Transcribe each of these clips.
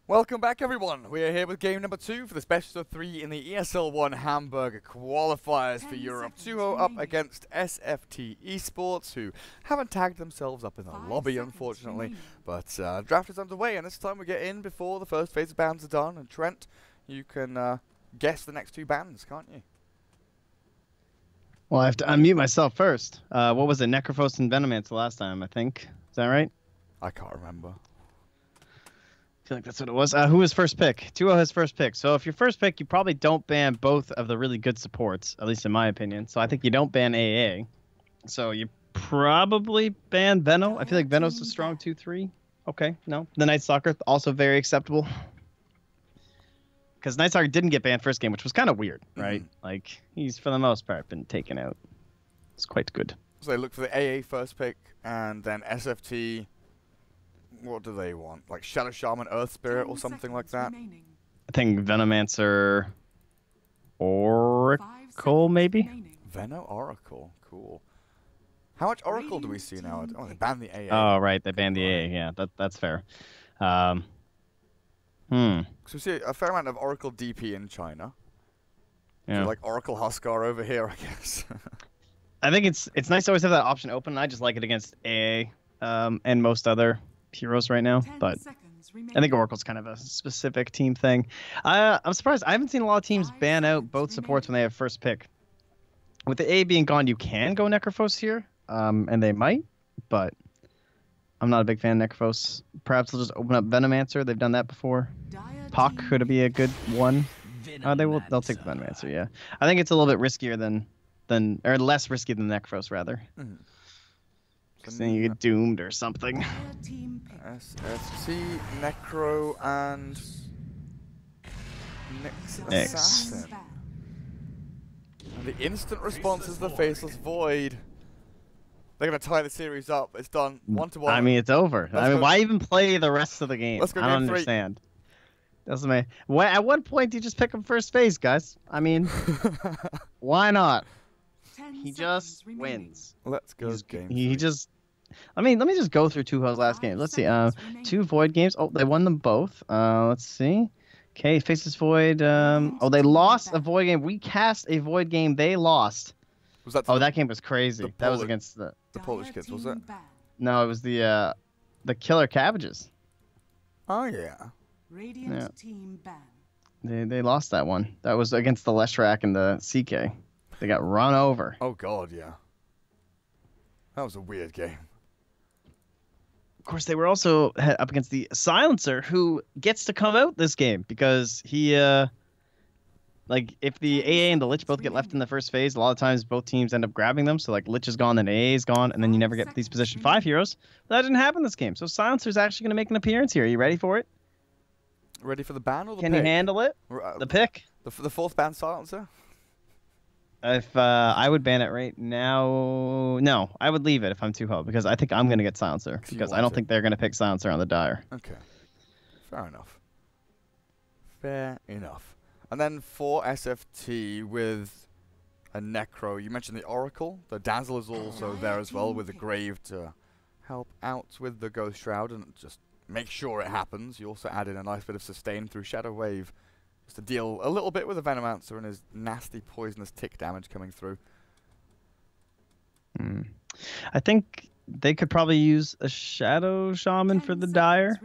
Welcome back, everyone. We are here with game number 2 for the best of 3 in the ESL One Hamburg qualifiers for Europe. Tuho up against SFTesports, who haven't tagged themselves up in the lobby, unfortunately. But draft is underway, and this time we get in before the first phase of bans are done. And Trent, you can guess the next 2 bans, can't you? Well, I have to unmute myself first. What was it? Necrophos and Venomancer last time, I think. Is that right? I can't remember. I feel like that's what it was. Who was first pick? Tuho has first pick. So if you're first pick, you probably don't ban both of the really good supports, at least in my opinion. So I think you don't ban AA. So you probably ban Veno. I feel like Veno's a strong 2-3. Okay, no. The Night Stalker, also very acceptable. Because Night Stalker didn't get banned first game, which was kind of weird, right? Like, he's, for the most part, been taken out. It's quite good. So they look for the AA first pick, and then SFT... What do they want? Like Shadow Shaman, Earth Spirit, or something like that? I think Venomancer, Oracle, maybe? Veno Oracle, cool. How much Oracle do we see now? Oh, they banned the AA. Oh, right, they banned the AA. Yeah, that's fair. So we see a fair amount of Oracle DP in China. Yeah. So like Oracle Huskar over here, I guess. I think it's nice to always have that option open. I just like it against AA and most other heroes right now, but I think Oracle's kind of a specific team thing. I'm surprised. I haven't seen a lot of teams ban out both supports when they have first pick. With the A being gone, you can go Necrophos here, and they might, but I'm not a big fan of Necrophos. Perhaps they'll just open up Venomancer. They've done that before. Puck could be a good one. They'll take the Venomancer, yeah. I think it's a little bit riskier or less risky than Necrophos, rather. Because then you get doomed or something. SFT, Necro, and Nyx Assassin. And the instant response is the Faceless Void. They're going to tie the series up. It's done 1-1. I mean, it's over. Why even play the rest of the game? Let's go I don't game 3. understand. Doesn't make. At what point do you just pick him first phase, guys? I mean, why not? He just wins. Let's go game 3. He just... let me just go through Tuho's last game. Let's see. 2 Void games. Oh, they won them both. Let's see. Okay, Faceless Void. Oh, they lost a Void game. We cast a Void game. They lost. Was that that game was crazy. That was against the Polish kids, was it? No, it was the Killer Cabbages. Oh yeah. Radiant team ban. They lost that one. That was against the Leshrac and the CK. They got run over. Oh god, yeah. That was a weird game. Of course, they were also up against the Silencer, who gets to come out this game because he, like, if the AA and the Lich both get left in the first phase, a lot of times both teams end up grabbing them. So, like, Lich is gone, then AA is gone, and then you never get these position 5 heroes. But that didn't happen this game. So Silencer's actually going to make an appearance here. Are you ready for it? Ready for the ban or the pick? Can you handle it? The pick? The 4th ban Silencer? If I would ban it right now, no, I would leave it if I'm Tuho because I think I'm going to get Silencer because I don't think they're going to pick Silencer on the Dire. Okay, fair enough. Fair enough. And then for SFT with a Necro, you mentioned the Oracle. The Dazzle is also there as well with the Grave to help out with the Ghost Shroud and just make sure it happens. You also add in a nice bit of sustain through Shadow Wave. Just to deal a little bit with the Venomancer and his nasty poisonous tick damage coming through. I think they could probably use a Shadow Shaman for the Dire.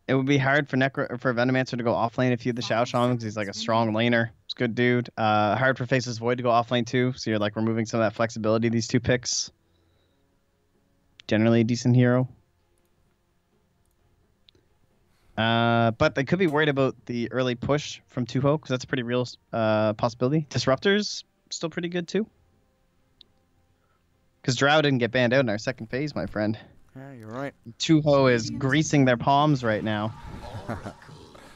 It would be hard for Venomancer to go offlane if you had the Shadow Shaman because he's like a strong laner. He's a good dude. Hard for Faceless Void to go offlane too, so you're like removing some of that flexibility these 2 picks. Generally a decent hero. But they could be worried about the early push from Tuho because that's a pretty real possibility. Disruptor's still pretty good too. Because Drow didn't get banned out in our second phase, my friend. Yeah, you're right. Tuho is greasing their palms right now.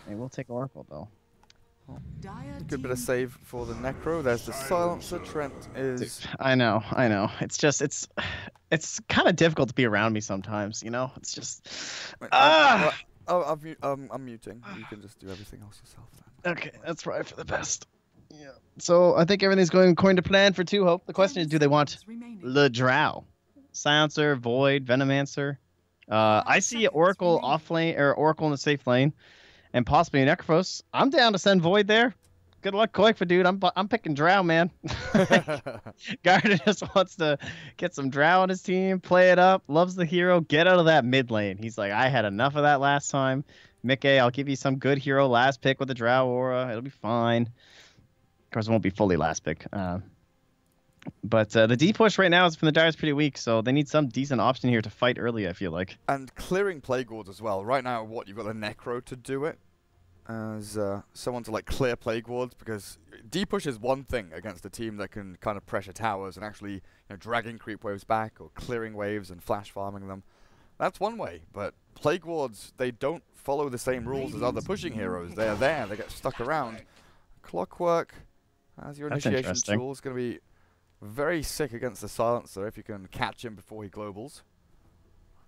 They will take Oracle though. A good bit of save for the Necro. There's the Silencer. Trent is... Dude, I know. It's just, it's kind of difficult to be around me sometimes, you know? It's just... Oh, I'm muting. You can just do everything else yourself then. Okay, that's right for the best. Yeah. So I think everything's going according to plan for Tuho. The question is, do they want Le Drow? Silencer, Void, Venomancer, I see Oracle off lane or Oracle in the safe lane, and possibly Necrophos. I'm down to send Void there. Good luck, Koifa, dude. I'm picking Drow, man. Garda just wants to get some Drow on his team, play it up, loves the hero, get out of that mid lane. He's like, I had enough of that last time. Mickey, I'll give you some good hero last pick with the Drow aura. It'll be fine. Of course, it won't be fully last pick. But the D push right now is from the Dire is pretty weak, so they need some decent option here to fight early, I feel like. And clearing Plague Wards as well. Right now, you've got the Necro to do it. As someone to like clear Plague Wards, because D push is one thing against a team that can kind of pressure towers and actually dragging creep waves back or clearing waves and flash farming them. That's one way, but Plague Wards, they don't follow the same rules as other pushing heroes. They are there, they get stuck around. Clockwork as your initiation tool is going to be very sick against the Silencer if you can catch him before he globals.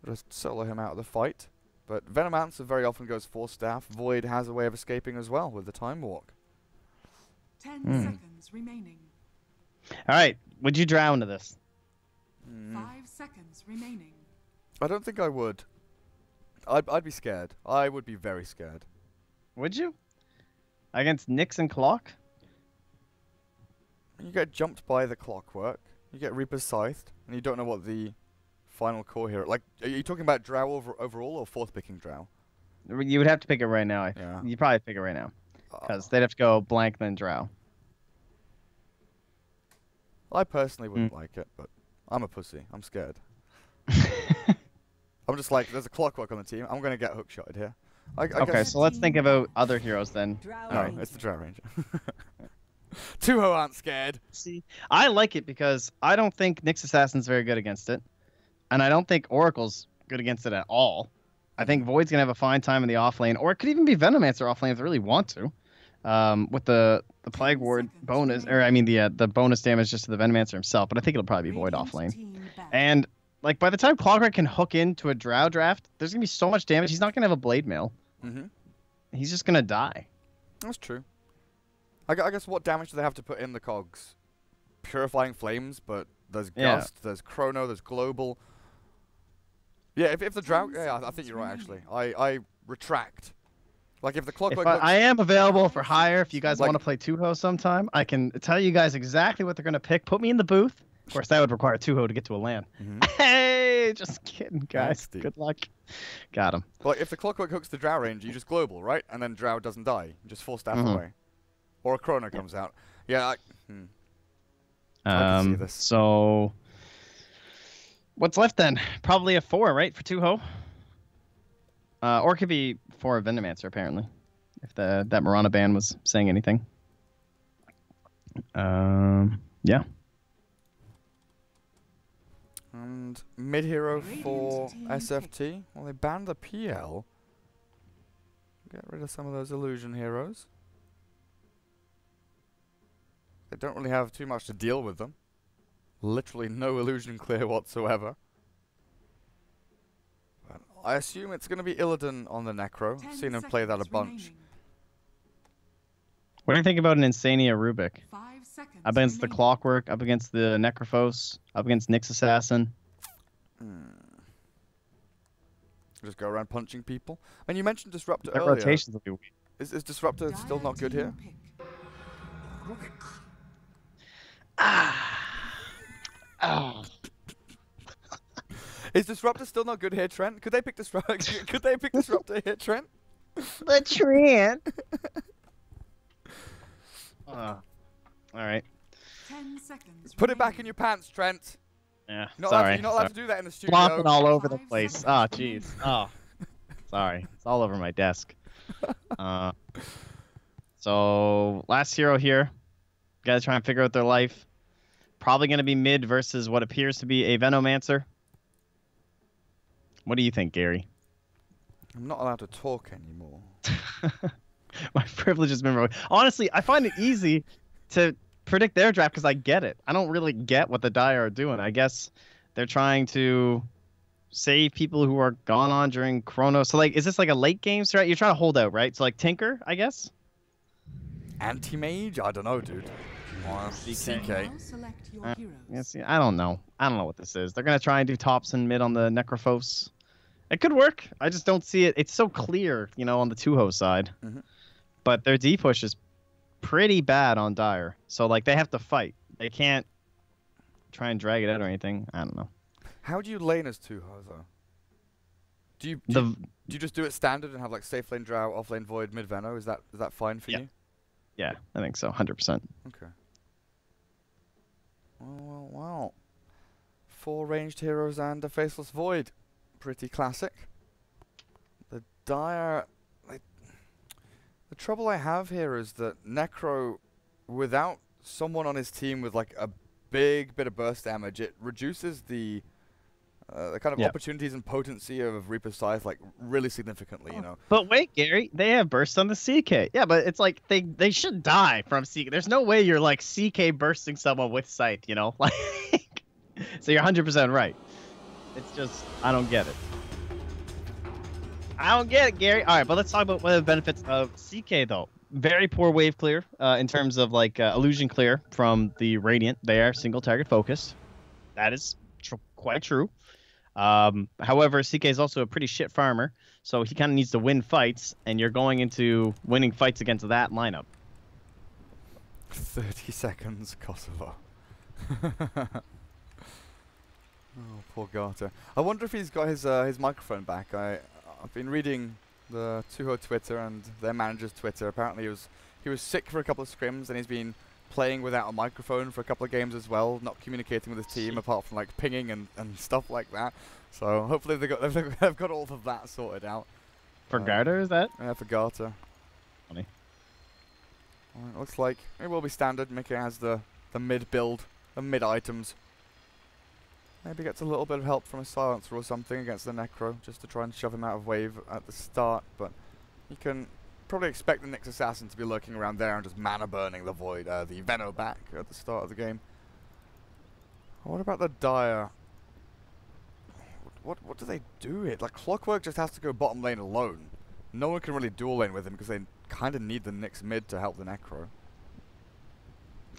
Just solo him out of the fight. But Venomancer very often goes 4 staff. Void has a way of escaping as well with the Time Walk. 10 seconds remaining. All right, would you drown into this? 5 seconds remaining. I don't think I would. I'd be scared. I would be very scared. Would you? Against Nyx and Clock? You get jumped by the Clockwork. You get Reaper's Scythed, and you don't know what the final core hero. Like, are you talking about Drow overall or fourth picking Drow? You would have to pick it right now. Yeah. You'd probably pick it right now. Because they'd have to go blank then Drow. I personally wouldn't like it, but I'm a pussy. I'm scared. I'm just like, there's a Clockwork on the team. I'm going to get hookshotted here. Okay, so let's think about other heroes then. Alright, it's the Drow Ranger. Tuho aren't scared. See, I like it because I don't think Nyx Assassin's very good against it. And I don't think Oracle's good against it at all. I think Void's going to have a fine time in the off lane. Or it could even be Venomancer off lane if they really want to. With the Plague Ward bonus, or I mean the bonus damage just to the Venomancer himself. But I think it'll probably be Void off lane. And like by the time Clockwork can hook into a Drow draft, there's going to be so much damage. He's not going to have a Blade Mail. He's just going to die. That's true. I guess what damage do they have to put in the cogs? Purifying Flames, but there's Gust, there's Chrono, there's Global. Yeah, if the Drow... Yeah, I think you're right, actually. I retract. Like, if the Clockwork... I am available for hire if you guys want to play Tuho sometime. I can tell you guys exactly what they're going to pick. Put me in the booth. Of course, that would require Tuho to get to a LAN. Hey, just kidding, guys. Good luck. Got him. Well, if the Clockwork hooks the Drow range, you just Global, right? And then Drow doesn't die. You just 4 staff away. Or a Chrono comes out. Yeah, so what's left then? Probably a 4, right, for Tuho? Or it could be 4 Venomancer, apparently. If that Marana ban was saying anything. Yeah. And mid hero for SFT. Well, they banned the PL. Get rid of some of those illusion heroes. They don't really have too much to deal with them. Literally no illusion clear whatsoever. But I assume it's going to be Illidan on the Necro. I've seen him play that a bunch. What do you think about an Insania Rubik? 5 seconds Up against the Clockwork, up against the Necrophos, up against Nyx Assassin. Just go around punching people. And you mentioned Disruptor earlier. Rotations will be weak. Is Disruptor still not good here? Oh. Is Disruptor still not good here, Trent? Could they pick Disruptor? Could they pick Disruptor here, Trent? The Trent. All right. 10 seconds. Put it back in your pants, Trent. Yeah. You're Sorry. not allowed to do that in the studio. Flopping all over the place. Oh, jeez. Oh. Sorry. It's all over my desk. So last hero here. Guys trying to figure out their life. Probably going to be mid versus what appears to be a Venomancer. What do you think, Gary? I'm not allowed to talk anymore. My privilege has been broken. Honestly, I find it easy to predict their draft because I get it. I don't really get what the Dire are doing. I guess they're trying to save people who are gone on during Chrono. So, like, is this like a late game strat? You're trying to hold out, right? So, like, Tinker, I guess? Anti-mage? I don't know, dude. CK. I don't know. I don't know what this is. They're going to try and do tops and mid on the Necrophos. It could work. I just don't see it. It's so clear, you know, on the Tuho side. But their D push is pretty bad on Dire. So, like, they have to fight. They can't try and drag it out or anything. I don't know. How do you lane as Tuho, though? Do you just do it standard and have, like, safe lane Drow, off lane Void, mid Veno? Is that fine for you? Yeah, I think so. 100%. Okay. Well. 4 ranged heroes and a Faceless Void. Pretty classic. The Dire... The trouble I have here is that Necro, without someone on his team with like a big bit of burst damage, it reduces the kind of opportunities and potency of Reaper's Scythe like really significantly, you know. But wait, Gary, they have burst on the CK. Yeah, but it's like they should die from CK. There's no way you're like CK bursting someone with Scythe, you know? Like, so you're 100% right. It's just, I don't get it. I don't get it, Gary. All right, but let's talk about one of the benefits of CK, though. Very poor wave clear in terms of like illusion clear from the Radiant. They are single target focused. That is quite true. However, CK is also a pretty shit farmer, so he kind of needs to win fights, and you're going into winning fights against that lineup. 30 seconds, Kosovo. Oh, poor Garter. I wonder if he's got his microphone back. I've been reading the Tuho Twitter and their manager's Twitter. Apparently he was sick for a couple of scrims and he's been playing without a microphone for a couple of games as well, not communicating with his team apart from like pinging and stuff like that. So hopefully they've got all of that sorted out. For Garter, is that? Yeah, for Garter. Funny. It looks like it will be standard. Mickey has the mid build, the mid items. Maybe gets a little bit of help from a silencer or something against the Necro, just to try and shove him out of wave at the start, but you can probably expect the Nyx Assassin to be lurking around there and just mana burning the Void, the Veno back at the start of the game. What about the Dire? What do they do here? Like, Clockwork just has to go bottom lane alone. No one can really dual lane with him because they kind of need the Nyx mid to help the Necro.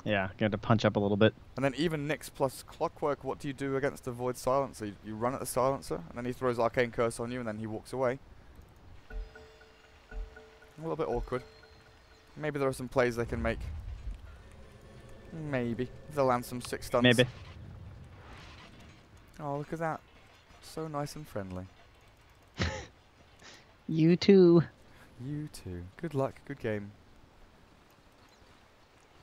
Yeah, going to punch up a little bit. And then even Nyx plus Clockwork, what do you do against the Void Silencer? You run at the Silencer, and then he throws Arcane Curse on you, and then he walks away. A little bit awkward. Maybe there are some plays they can make. Maybe. They'll land some 6 stuns. Maybe. Oh, look at that. So nice and friendly. You too. You too. Good luck, good game.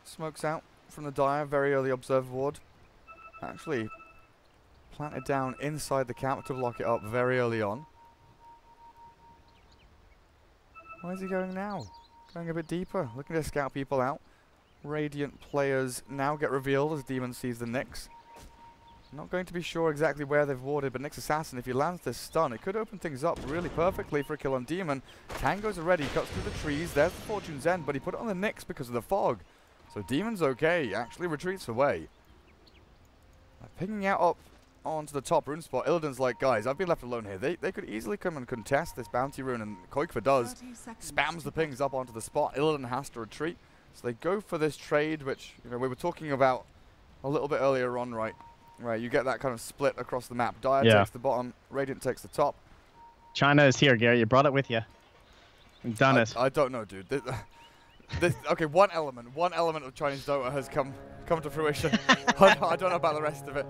Smokes out from the Dire, very early Observer Ward. Actually planted down inside the camp to block it up very early on. Where's he going now? Going a bit deeper, looking to scout people out. Radiant players now get revealed as Demon sees the Nyx. Not going to be sure exactly where they've warded, but Nyx Assassin, if he lands this stun, it could open things up really perfectly for a kill on Demon. Tango's already, cuts through the trees, there's the Fortune's End, but he put it on the Nyx because of the fog. So Demon's okay, actually retreats away. Picking out up onto the top rune spot, Illidan's like, guys, I've been left alone here. They could easily come and contest this bounty rune, and Koikva does. Spams the pings up onto the spot. Illidan has to retreat. So they go for this trade, which, you know, we were talking about a little bit earlier on, right? Where you get that kind of split across the map. Dire takes the bottom, Radiant takes the top. China is here, Gary. You brought it with you. You've done it. I don't know, dude. Okay, one element of Chinese Dota has come to fruition. I don't know about the rest of it.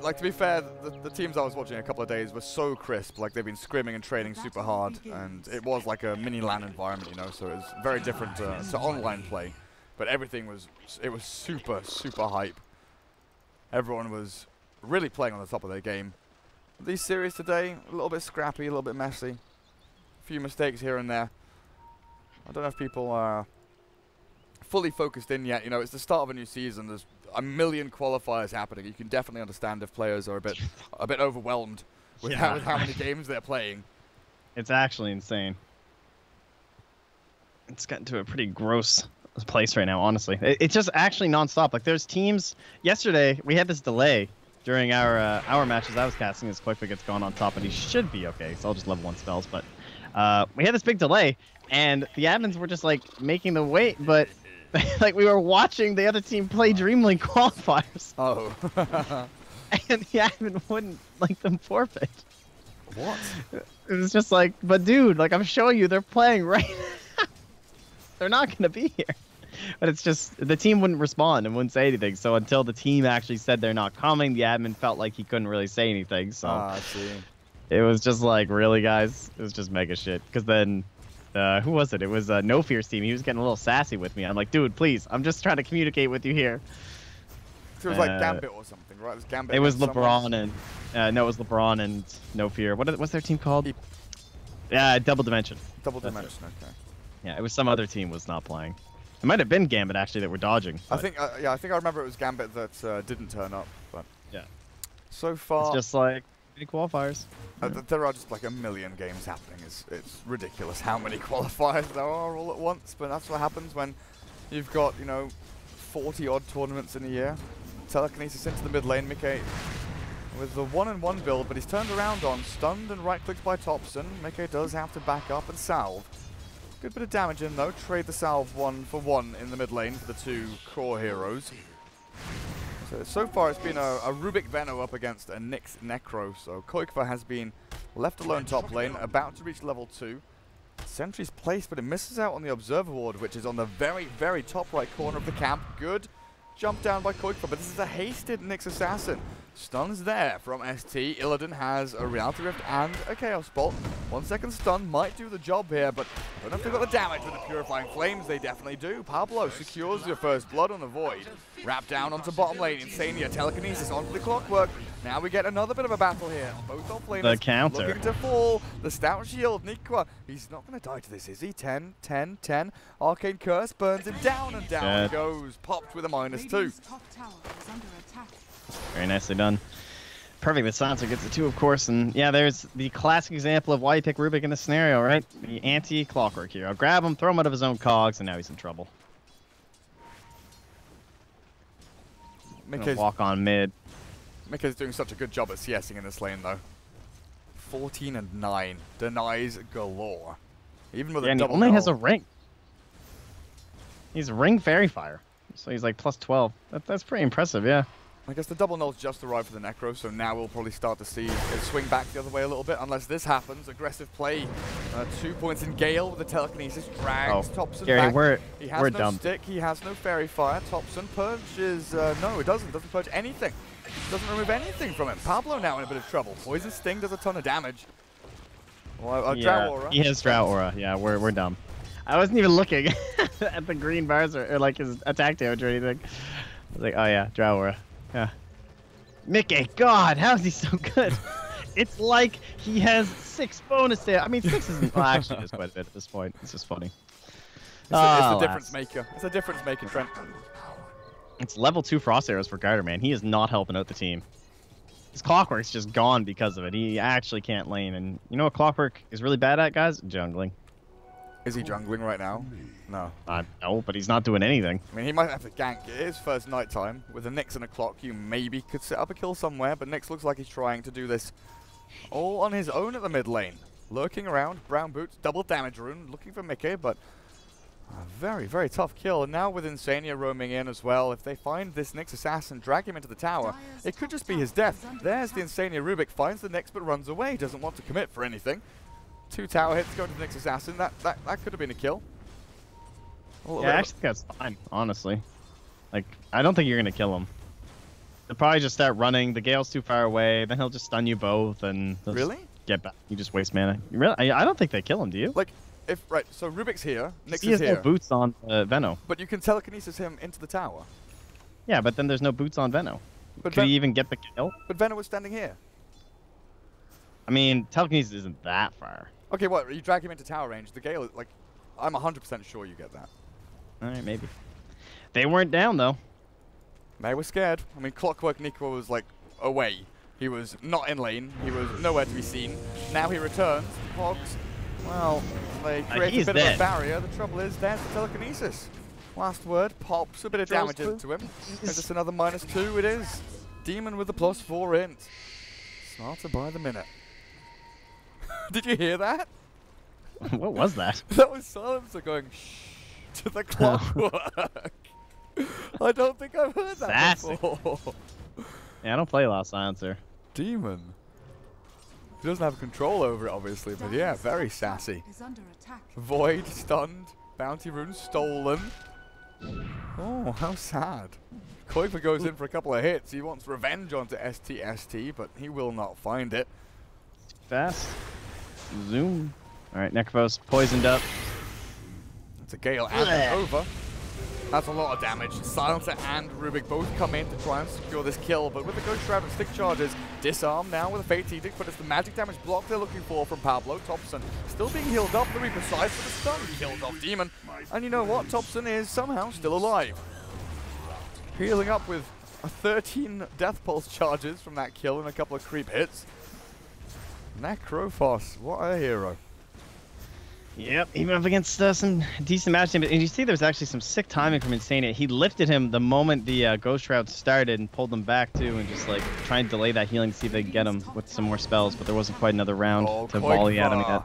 Like, to be fair, the teams I was watching a couple of days were so crisp. Like, they've been scrimming and training super hard, and it was like a mini LAN environment, you know. So it was very different to online play, but everything was super hype. Everyone was really playing on the top of their game. These series today, a little bit scrappy, a little bit messy, a few mistakes here and there. I don't know if people are fully focused in yet. You know, it's the start of a new season. There's a million qualifiers happening. You can definitely understand if players are a bit overwhelmed with how many games they're playing. It's actually insane. It's gotten to a pretty gross place right now, honestly. It's just actually nonstop. Like, there's teams. Yesterday we had this delay during our matches I was casting as Koikva gets gone on top, and he should be okay. So I'll just level 1 spells, but we had this big delay, and the admins were just like making the wait, but like we were watching the other team play Dreamlink qualifiers. Oh. And the admin wouldn't like them forfeit. What? It was just like, but dude, like I'm showing you, they're playing right now. They're not gonna be here. But it's just the team wouldn't respond and wouldn't say anything. So until the team actually said they're not coming, the admin felt like he couldn't really say anything. So I see. it was just like, really, guys? It was just mega shit. Because then, who was it? It was No Fear's team. He was getting a little sassy with me. I'm like, dude, please, I'm just trying to communicate with you here. So it was like Gambit or something, right? It was Gambit. It was against LeBron someone. and no, it was LeBron and No Fear. What's their team called? Yeah, Double Dimension. Double Dimension. Okay. Yeah, it was some other team was not playing. It might have been Gambit actually that were dodging. I think yeah, I think I remember it was Gambit that didn't turn up. But yeah, so far it's just like many qualifiers. there are just like a million games happening. It's ridiculous how many qualifiers there are all at once. But that's what happens when you've got 40 odd tournaments in a year. Telekinesis into the mid lane, Mickey with the 1-on-1 build, but he's turned around on stunned and right clicked by Thompson. Mickey does have to back up and salve. Good bit of damage in though. Trade the salve 1-for-1 in the mid lane for the two core heroes. So far it's been a Rubik Venno up against a Nyx Necro. So Qualifier has been left alone top lane, about to reach level 2. Sentry's placed, but it misses out on the Observer Ward, which is on the very, very top right corner of the camp. Good jump down by Qualifier, but this is a hasted Nyx Assassin. Stun's there from ST. Illidan has a Reality Rift and a Chaos Bolt. 1 second stun might do the job here, but I don't know if they've got the damage with the Purifying Flames. They definitely do. Pablo secures your first blood on the Void. Wrap down onto bottom lane. Insania, Telekinesis onto the Clockwork. Now we get another bit of a battle here. Both off laners The counter. looking to fall. The Stout Shield, Nikwa. He's not going to die to this, is he? 10, 10, 10. Arcane Curse burns him down, and down he goes. Popped with a -2. Radiant's top tower is under attack. Very nicely done. Perfect. The silencer gets the 2, of course, and yeah, there's the classic example of why you pick Rubik in this scenario, right? The anti-Clockwork hero. Grab him, throw him out of his own cogs, and now he's in trouble. Walk on mid. Mika's doing such a good job at CSing in this lane, though. 14 and 9. Denies galore. Even with a And he double only has null. a ring. He's ring fairy fire. So he's like +12. That's pretty impressive, yeah. I guess the double null's just arrived for the Necro, so now we'll probably start to see it swing back the other way a little bit. Unless this happens, aggressive play. 2 points in Gale with the Telekinesis. Drags Thompson Gary, back. He has we're no dumb. stick, he has no fairy fire. Thompson purges, no it doesn't purge anything. Doesn't remove anything from him. Pablo now in a bit of trouble. Poison Sting does a ton of damage. Well, Drow Aura. He has Drow Aura. Yeah, we're dumb. I wasn't even looking at the green bars or like his attack damage or anything. I was like, oh yeah, Drow Aura. Yeah. Mickey, God, how is he so good? It's like he has 6 bonus there. I mean, 6 isn't. Well, actually, it's quite a bit at this point. It's just funny. It's a difference maker. It's a difference maker, Trent. It's level 2 frost arrows for Garter, man. He is not helping out the team. His Clockwork's just gone because of it. He actually can't lane. And you know what Clockwork is really bad at, guys? Jungling. Is he jungling right now? No. No, but he's not doing anything. I mean, he might have to gank. It is first night time. With a Nyx and a clock, you maybe could set up a kill somewhere, but Nyx looks like he's trying to do this all on his own at the mid lane. Lurking around, brown boots, double damage rune, looking for Mickey, but a very, very tough kill. And now with Insania roaming in as well, if they find this Nyx assassin, drag him into the tower, it could just be his death. There's the Insania Rubik, finds the Nyx but runs away, doesn't want to commit for anything. 2 tower hits going to the Nyx assassin, that could have been a kill. Yeah, I actually think that's fine, honestly. Like, I don't think you're going to kill him. They'll probably just start running, the Gale's too far away, then he'll just stun you both, and really? Get back. You just waste mana. You really? I don't think they kill him, do you? Like, right, so Rubik's here, Nyx he is has here. no boots on Venno. But you can telekinesis him into the tower. Yeah, but then there's no boots on Venno. But Could he even get the kill? But Venno was standing here. I mean, telekinesis isn't that far. Okay, what? You drag him into tower range. The Gale, like, I'm 100% sure you get that. Alright, maybe. They weren't down, though. They were scared. I mean, Clockwork Nikwa was, like, away. He was not in lane. He was nowhere to be seen. Now he returns. Hogs, well, they create a bit of a barrier. The trouble is, there's the telekinesis. Last word, pops a bit of damage into him. There's just another -2, it is. Demon with the +4 int. Smarter by the minute. Did you hear that? What was that? That was Silencer going shh to the Clockwork. I don't think I've heard that Sassy. before. Yeah, I don't play a lot of Silencer. Demon. Yeah, I don't play a lot of Silencer. Demon. Yeah, I don't play a lot of Silencer. Yeah, I don't play a lot of Silencer. Yeah, I don't play a lot of Silencer. Yeah, I don't play a lot of Silencer. Yeah, I don't play a lot of Silencer. Yeah, I don't play a lot of Silencer. He doesn't have control over it, obviously, but yeah, very sassy. Is under attack. Void stunned. Bounty rune stolen. Oh, how sad. Qualifier goes in for a couple of hits. He wants revenge onto STST, but he will not find it. Fast. Zoom. All right, Necros poisoned up. It's a Gale and over. That's a lot of damage. Silencer and Rubik both come in to try and secure this kill, but with the Ghost Shroud and Stick Charges, disarm now with a Fate Edict, but it's the magic damage block they're looking for from Pablo. Thompson still being healed up. The Reaper sides for the stun. Kills off Demon. And you know what? Thompson is somehow still alive. Healing up with a 13 Death Pulse charges from that kill and a couple of creep hits. Necrophos, what a hero. Yep, even up against some decent match team. And you see there's actually some sick timing from Insania. He lifted him the moment the Ghost Shroud started and pulled him back too, and just like trying to delay that healing to see if they can get him with some more spells, but there wasn't quite another round to volley at him yet.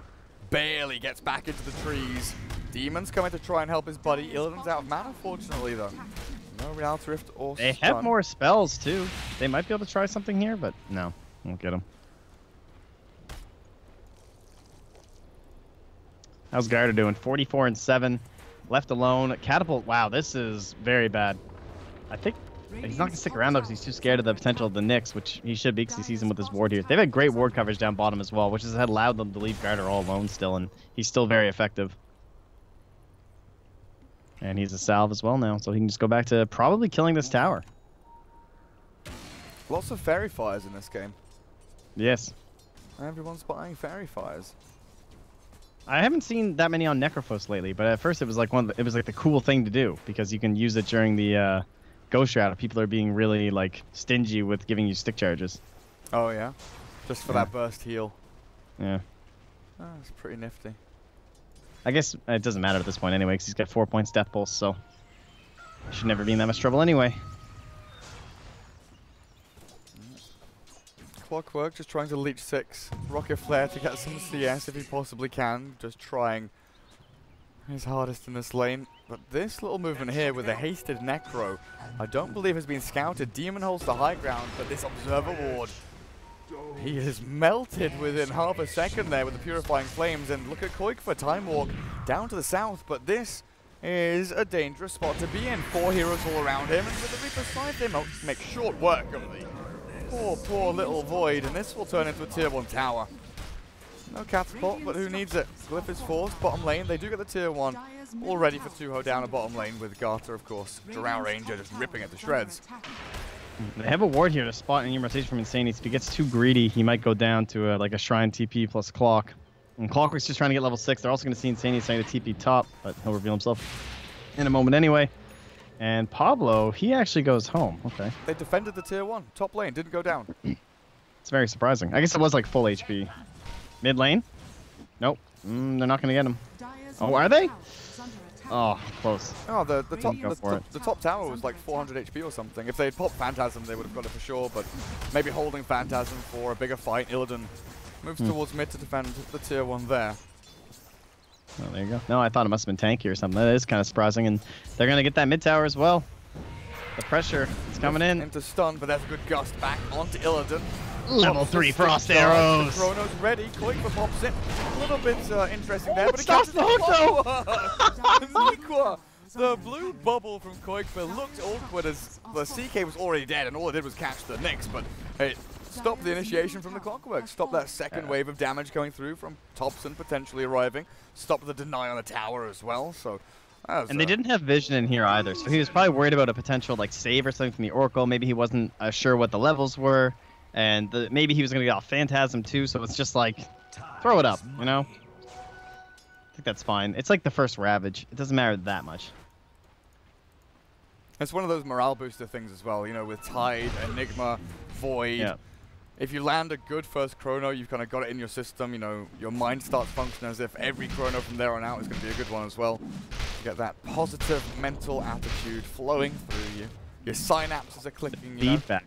Barely gets back into the trees. Demon's coming to try and help his buddy. Illidan's out of mana, fortunately, though. No Reality Rift or They stun. have more spells too. They might be able to try something here, but no, won't get him. How's Garda doing? 44 and 7, left alone. Catapult. Wow, this is very bad. I think he's not gonna stick around though because he's too scared of the potential of the Nyx, which he should be because he sees him with his ward here. They've had great ward coverage down bottom as well, which has allowed them to leave Garda all alone still, and he's still very effective. And he's a salve as well now, so he can just go back to probably killing this tower. Lots of Fairy Fires in this game. Yes. Everyone's buying Fairy Fires. I haven't seen that many on Necrophos lately, but at first it was like it was like the cool thing to do because you can use it during the Ghost Shroud if people are being really like stingy with giving you stick charges. Oh yeah, just for that burst heal. Yeah. Oh, that's pretty nifty. I guess it doesn't matter at this point anyway because he's got 4 points Death Pulse, so should never be in that much trouble anyway. Clockwork just trying to leech 6. Rocket Flare to get some CS if he possibly can. Just trying his hardest in this lane. But this little movement here with a hasted Necro, I don't believe has been scouted. Demon holds the high ground, but this Observer Ward, he is melted within half a second there with the Purifying Flames. And look at Koik for Time Walk down to the south, but this is a dangerous spot to be in. 4 heroes all around him, and with the Reaper side, they make short work of the poor little Void, and this will turn into a tier 1 tower. No catapult, but who needs it? Glyph is forced, bottom lane. They do get the tier 1. All ready for Tuho down at bottom lane with Garter, of course. Drow Ranger just ripping it to shreds. They have a ward here to spot any rotation from Insane. If he gets too greedy, he might go down to like a Shrine TP plus Clock. And Clockwork's just trying to get level 6. They're also going to see Insane starting to TP top, but he'll reveal himself in a moment anyway. And Pablo, he actually goes home. Okay. They defended the tier 1. Top lane, didn't go down. It's very surprising. I guess it was like full HP. Mid lane? Nope. They're not going to get him. Oh, are they? Oh, close. Oh, the top tower was like 400 HP or something. If they had popped Phantasm, they would have got it for sure, but maybe holding Phantasm for a bigger fight. Illidan moves towards mid to defend the tier 1 there. Oh, there you go. No, I thought it must have been tanky or something. That is kind of surprising, and they're going to get that mid tower as well. The pressure is coming in. Into stun, but there's a good gust back onto Illidan. Level 3 frost arrows. Chrono's ready. Qualifier pops in. A little bit interesting there, but it Starts catches the hook though. The blue bubble from Qualifier looked awkward as the CK was already dead, and all it did was catch the Nyx, but it stopped the initiation from the Clockwork. Stop that second wave of damage going through from Thompson potentially arriving. Stop the deny on the tower as well. So. And they didn't have vision in here either, so he was probably worried about a potential like save or something from the Oracle. Maybe he wasn't sure what the levels were. And maybe he was going to get off Phantasm too, so it's just like, throw it up, you know? I think that's fine. It's like the first Ravage. It doesn't matter that much. It's one of those morale booster things as well, you know, with Tide, Enigma, Void. Yeah. If you land a good first Chrono, you've kind of got it in your system, you know, your mind starts functioning as if every Chrono from there on out is going to be a good one as well. You get that positive mental attitude flowing through you. Your synapses are clicking, you feedback,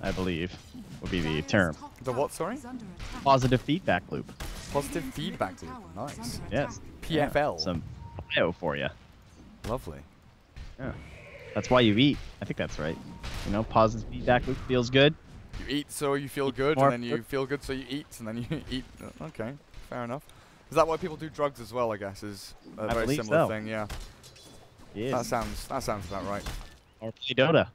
I believe, would be the term. The what, sorry? Positive feedback loop. Positive feedback loop. Nice. Yes. PFL. Yeah. Some bio for you. Lovely. Yeah. That's why you eat. I think that's right. You know, positive feedback loop feels good. You eat so you feel good, and then you feel good so you eat, and then you eat. Okay, fair enough. Is that why people do drugs as well, I guess, is a very similar thing, yeah. Yes. That sounds about right. Or play Dota.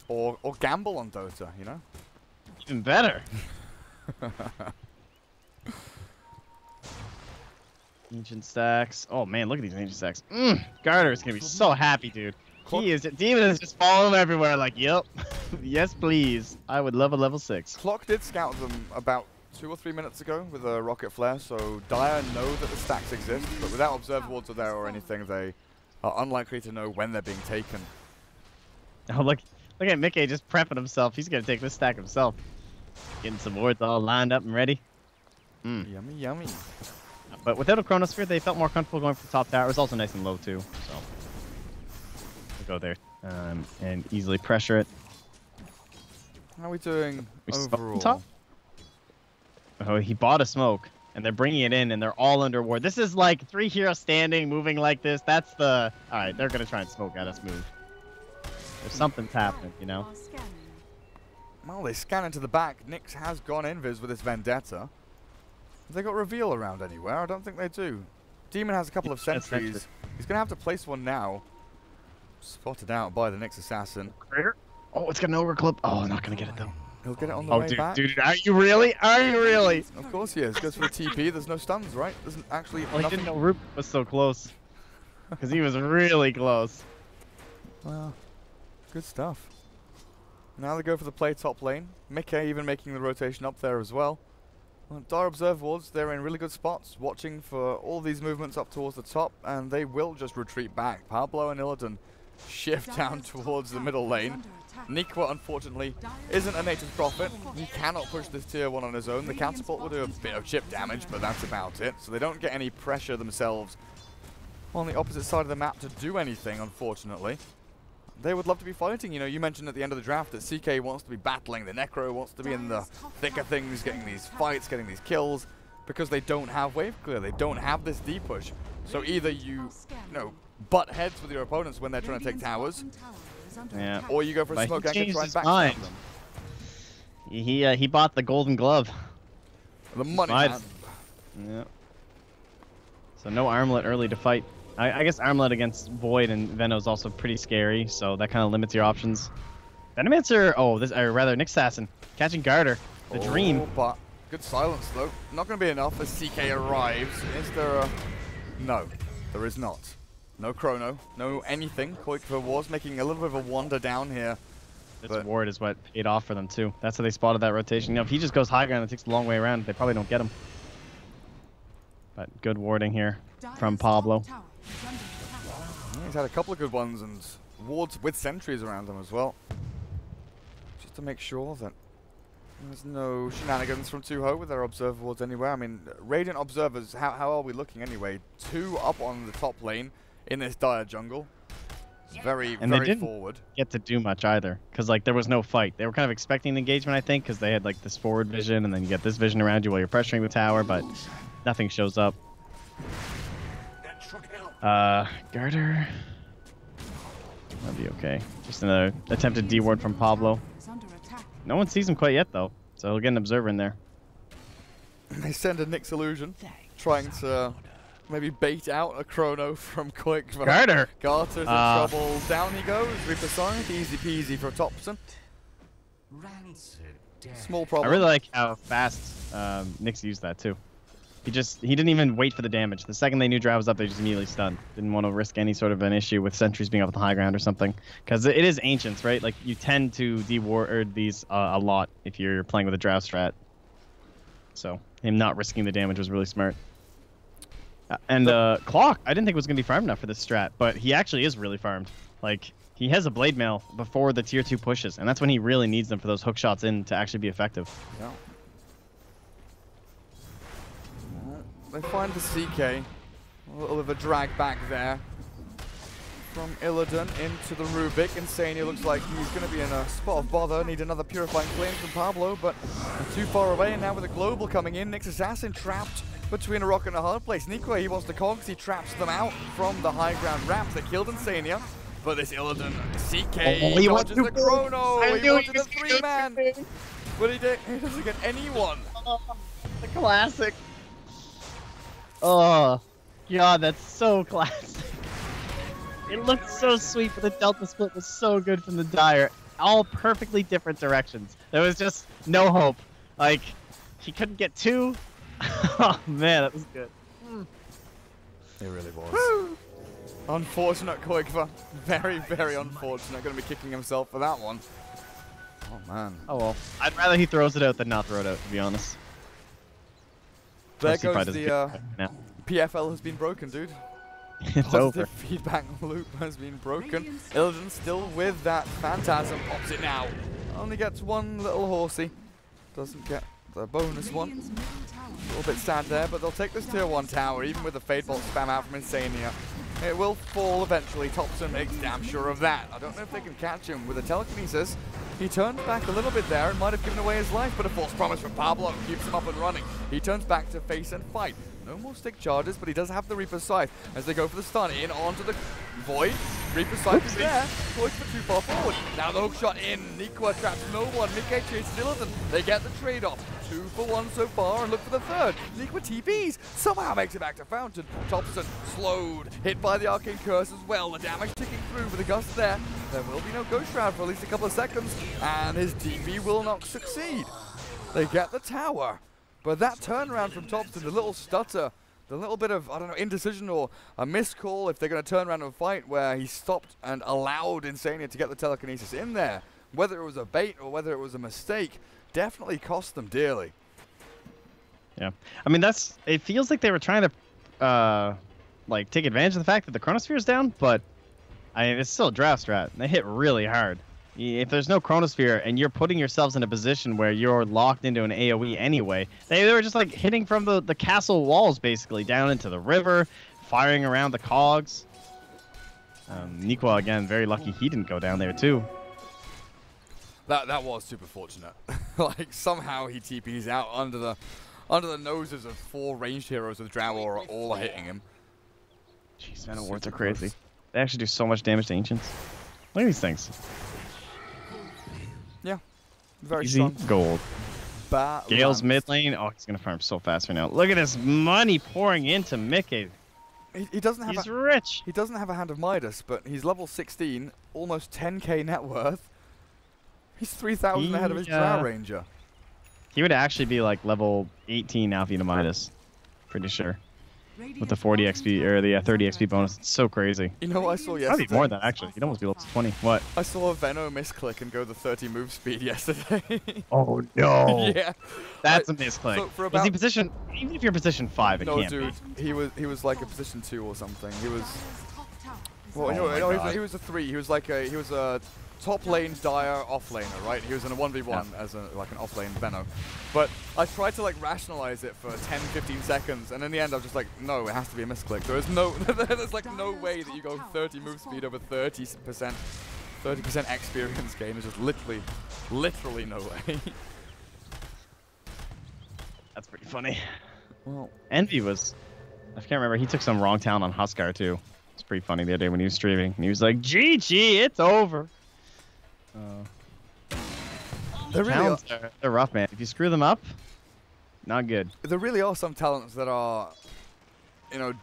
or gamble on Dota, you know? Even better. Ancient stacks. Oh man, look at these ancient stacks. Garter's gonna be so happy, dude. Demon is just following him everywhere like, yep. Yes, please. I would love a level 6. Clock did scout them about 2 or 3 minutes ago with a rocket flare, so Dire know that the stacks exist, but without observer wards there or anything, they are unlikely to know when they're being taken. Oh, look at Mickey just prepping himself. He's gonna take this stack himself. Getting some wards all lined up and ready. Yummy, yummy. But without a Chronosphere, they felt more comfortable going for the top tower. It was also nice and low too, so we'll go there and easily pressure it. How are we doing overall? Top? Oh, he bought a smoke, and they're bringing it in, and they're all under ward. This is like 3 heroes standing, moving like this. That's the... Alright, they're gonna try and smoke at us move. If something's happening, you know? Well, they scan into the back. Nyx has gone invis with his Vendetta. Have they got reveal around anywhere? I don't think they do. Demon has a couple of sentries. He's gonna have to place one now. Spotted out by the Nyx assassin. Oh, it's got an ogre clip. Oh, I'm not gonna get it though. He'll get it on the way back. Dude, are you really? Are you really? Of course he is. Goes for the TP. There's no stuns, right? There's actually well, he didn't know Rupert was so close. Because he was really close. Well, good stuff. Now they go for the play top lane. Mickey even making the rotation up there as well. Dire Observe wards, they're in really good spots, watching for all these movements up towards the top, and they will just retreat back. Pablo and Illidan shift down towards the middle lane. Nikwa, unfortunately, isn't a Nature's Prophet. He cannot push this tier 1 on his own. The counterport will do a bit of chip damage, but that's about it. So they don't get any pressure themselves on the opposite side of the map to do anything, unfortunately. They would love to be fighting. You know, you mentioned at the end of the draft that CK wants to be battling. The Necro wants to be in the thick of things, getting these fights, getting these kills, because they don't have wave clear. They don't have this D push. So either you know, butt heads with your opponents when they're trying to take towers, or you go for a smoke and try and backstab them. He bought the golden glove. The money man. Yeah. So no armlet early to fight. I guess armlet against Void and Veno is also pretty scary, so that kind of limits your options. Venomancer, or rather Nyx Assassin, catching Garter, the dream. But good silence though. Not going to be enough as CK arrives. Is there a... No, there is not. No chrono, no anything. Qualifier was making a little bit of a wander down here. This ward is what paid off for them too. That's how they spotted that rotation. You know, if he just goes high ground and takes a long way around, they probably don't get him. But good warding here from Pablo. He's had a couple of good ones and wards with sentries around them as well. Just to make sure that there's no shenanigans from Tuho with their observer wards anywhere. I mean, Radiant observers, how are we looking anyway? 2 up on the top lane in this dire jungle. It's very, and very they didn't forward. Get to do much either, because like there was no fight. They were kind of expecting the engagement, I think, because they had like this forward vision, and then you get this vision around you while you're pressuring the tower, but nothing shows up. Garter. That'll be okay. Just another attempted D-ward from Pablo. No one sees him quite yet, though, so he'll get an observer in there. They send a Nyx illusion, trying to maybe bait out a chrono from Quick. Garter! Garter's in trouble. Down he goes. Reaper side. Easy peasy for Thompson. Small problem. I really like how fast Nyx used that, too. He didn't even wait for the damage. The second they knew Drow was up, they just immediately stunned. Didn't want to risk any sort of an issue with sentries being up at the high ground or something. Because it is Ancients, right? Like, you tend to de-ward these a lot if you're playing with a Drow strat. So, him not risking the damage was really smart. And Clock, I didn't think was going to be farmed enough for this strat, but he actually is really farmed. Like, he has a Blade Mail before the tier 2 pushes, and that's when he really needs them for those hook shots in to actually be effective. Yeah. They find the CK. A little bit of a drag back there from Illidan into the Rubik. Insania looks like he's going to be in a spot of bother. Need another Purifying Flame from Pablo, but too far away. And now with a Global coming in, Nyx Assassin trapped between a rock and a hard place. Nikwa, he wants the cogs. He traps them out from the high ground ramp that killed Insania. But this Illidan CK he dodges wanted the to- chrono. I He knew wanted he the was gonna do 3-man. it. But he doesn't get anyone. The classic. Oh, God, that's so classic. It looked so sweet, but the Delta split was so good from the Dire. All perfectly different directions. There was just no hope. Like, he couldn't get two. Oh, man, that was good. It really was. Unfortunate Qualifier. Very, very unfortunate. Going to be kicking himself for that one. Oh, man. Oh, well. I'd rather he throws it out than not throw it out, to be honest. There Plus, he probably goes the doesn't get it PFL has been broken, dude. It's Positive over. feedback loop has been broken. Illidan still with that Phantasm. Pops it now. Only gets one little horsey. Doesn't get the bonus one. Radiant's middle tower A little bit sad there, but they'll take this tier 1 tower, even with the Fade Bolt spam out from Insania. It will fall eventually. Thompson makes damn sure of that. I don't know if they can catch him with a telekinesis. He turns back a little bit there and might have given away his life, but a false promise from Pablo keeps him up and running. He turns back to face and fight. No more stick charges, but he does have the Reaper's Scythe as they go for the stun in onto the Void. Reaper's Scythe is there. Void for too far forward. Now the hook shot in. Nikwa traps no one. Mickey chases Illidan. They get the trade-off. 2 for 1 so far and look for the third. Nikwa TPs. Somehow makes it back to Fountain. Thompson slowed. Hit by the Arcane Curse as well. The damage ticking through with the Gust there. There will be no Ghost Shroud for at least a couple of seconds. And his TP will not succeed. They get the tower. But that turnaround from Thompson, the little stutter, the little bit of, I don't know, indecision or a miscall if they're going to turn around and fight where he stopped and allowed Insania to get the telekinesis in there, whether it was a bait or whether it was a mistake, definitely cost them dearly. Yeah. I mean, it feels like they were trying to, like, take advantage of the fact that the Chronosphere is down, but, I mean, it's still a draft strat. They hit really hard. If there's no Chronosphere and you're putting yourselves in a position where you're locked into an AoE anyway, they were just like hitting from the castle walls basically down into the river, firing around the cogs. Nikwa again, very lucky he didn't go down there too. That was super fortunate. Like somehow he TPs out under the noses of 4 ranged heroes with Drow Aura all hitting him. Jeez, man, wards are crazy. They actually do so much damage to Ancients. Look at these things. Yeah, very Easy strong. gold. Gale's Balance. mid lane. Oh, he's gonna farm so fast right now. Look at this money pouring into Mickey. He doesn't have He's a, rich. he doesn't have a Hand of Midas, but he's level 16, almost 10k net worth. He's 3,000 ahead of his Drow Ranger. He would actually be like level 18 now if he had a Midas. Pretty sure. With the 40 XP or the 30 XP bonus. It's so crazy. You know what I saw Probably yesterday? more than that actually. He'd almost be level 20. What? I saw a Venno misclick and go the 30 move speed yesterday. Oh no. Yeah. That's a misclick. So for Was he about- position? Even if you're position 5, it No, can't dude, be. he was like a position 2 or something. He was top tower is well, Oh no, my no, God. he was a 3. He was a top lane Dire off laner, right? He was in a 1v1 as like an off lane Venno. But I tried to like rationalize it for 10-15 seconds, and in the end I was just like, no, it has to be a misclick. There's like no way that you go 30 move speed over 30% experience gain. There's just literally no way. That's pretty funny. Well, Envy was, I can't remember. He took some wrong town on Huskar too. It's pretty funny the other day when he was streaming. And he was like, GG, it's over. there really are, They're rough, man. If you screw them up, not good. there really are some talents that are, you know,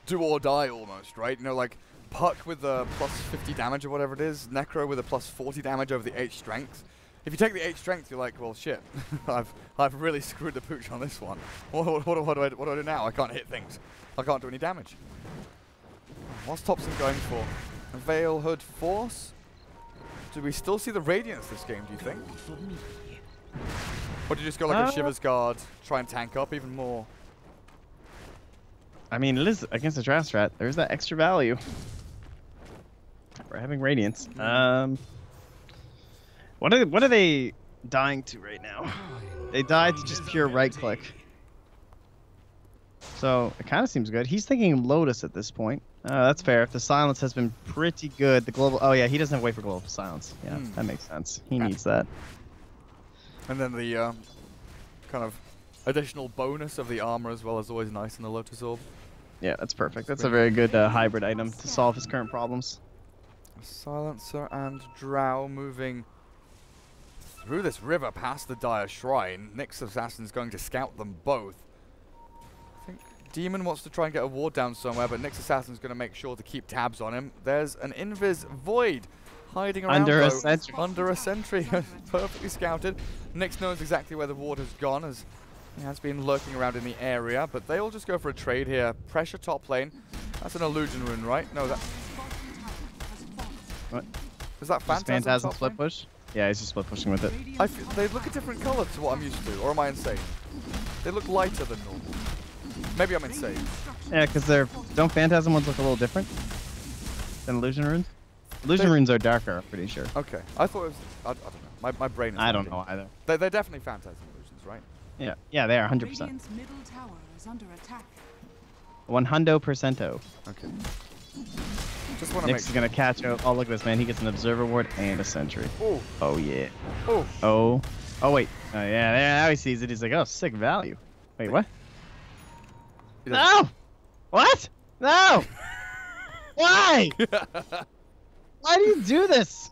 do or die almost, right? You know, like Puck with the plus 50 damage or whatever it is, Necro with a plus 40 damage over the 8 strength. If you take the 8 strength, you're like, well, shit, I've really screwed the pooch on this one. What do I do now? I can't hit things. I can't do any damage. What's Thompson going for? A Veil Hood Force? Do we still see the Radiance this game, do you think? Or do you just go like a Shiver's Guard, try and tank up even more? I mean, it is against the draft strat. There's that extra value. We're having Radiance. What are they dying to right now? They died to just pure right click. So it kind of seems good. He's thinking Lotus at this point. That's fair. If the silence has been pretty good, the global. Oh yeah, he doesn't have way for global silence. Yeah, that makes sense. He needs that. And then the kind of additional bonus of the armor as well is always nice in the Lotus Orb. Yeah, that's perfect. That's a very good hybrid item to solve his current problems. Silencer and Drow moving through this river past the Dire Shrine. Nyx Assassin's going to scout them both. I think Demon wants to try and get a ward down somewhere, but Nyx Assassin's going to make sure to keep tabs on him. There's an Invis Void hiding around Under a though. sentry. Under a sentry. Perfectly scouted. Nyx knows exactly where the ward has gone, as he has been lurking around in the area, but they all just go for a trade here. Pressure top lane. That's an illusion rune, right? No, that... What? Is that Phantasm top split lane? push? Yeah, he's just split pushing with it. They look a different colour to what I'm used to, or am I insane? They look lighter than normal. Maybe I'm insane. Yeah, because don't Phantasm ones look a little different than Illusion runes? Illusion runes are darker, I'm pretty sure. Okay, I thought it was... I don't know. My brain is... I don't know either. They're definitely Phantasm illusions, right? Yeah, they are 100%. Radiant's middle tower is under attack. 100%. Okay. Just want to Nyx make... is going to catch out. Oh, look at this, man. He gets an Observer ward and a Sentry. Oh. Oh, yeah. Oh. Oh. Oh, wait. Oh, yeah. Now he sees it. He's like, oh, sick value. Wait, what? No! What? No! Why? Why do you do this?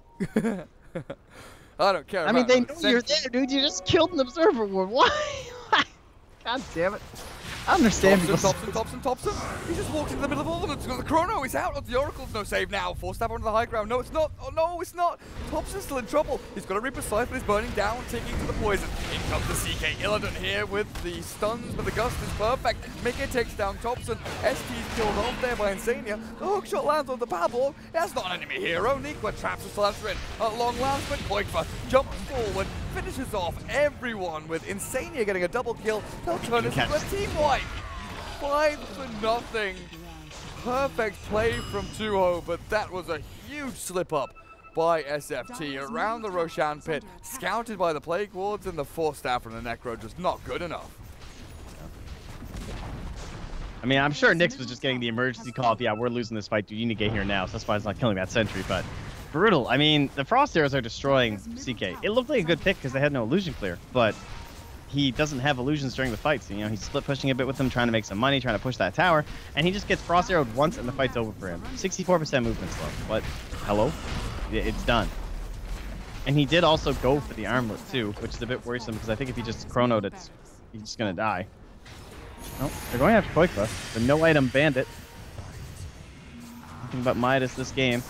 I don't care. I mean, they know Sentry. you're there, dude. You just killed an Observer ward. Why? God damn it. I understand. Thompson. He just walked into the middle of all of them. He's got the chrono. He's out. The Oracle's no save now. Force stab onto the high ground. No, it's not. Oh, no, it's not. Thompson's still in trouble. He's got a Reaper Scythe, but he's burning down, taking to the poison. In comes the CK Illidan here with the stuns, but the gust is perfect. Mickey takes down Thompson. ST's killed off there by Insania. The hookshot lands on the Paddle. That's not an enemy hero. Nikwa traps the Silencer in. At long last, but Qualifier jumps forward, finishes off everyone with Insania getting a double kill. They'll turn this into a team wipe. 5-0. Perfect play from Tuho, but that was a huge slip up by SFT around the Roshan pit, scouted by the Plague Wards, and the Force Staff from the Necro just not good enough. I mean, I'm sure Nyx was just getting the emergency call of, yeah, we're losing this fight, dude, you need to get here now, so that's why he's not killing that Sentry, but brutal. I mean, the Frost Arrows are destroying CK. It looked like a good pick because they had no illusion clear, but he doesn't have illusions during the fights. You know, he's split pushing a bit with them, trying to make some money, trying to push that tower, and he just gets Frost Arrowed once and the fight's over for him. 64% movement slow. What? Hello? It's done. And he did also go for the armlet too, which is a bit worrisome because I think if he just chronoed it, he's just gonna die. Nope, they're going after Koikva, the no item bandit. Nothing but Midas this game.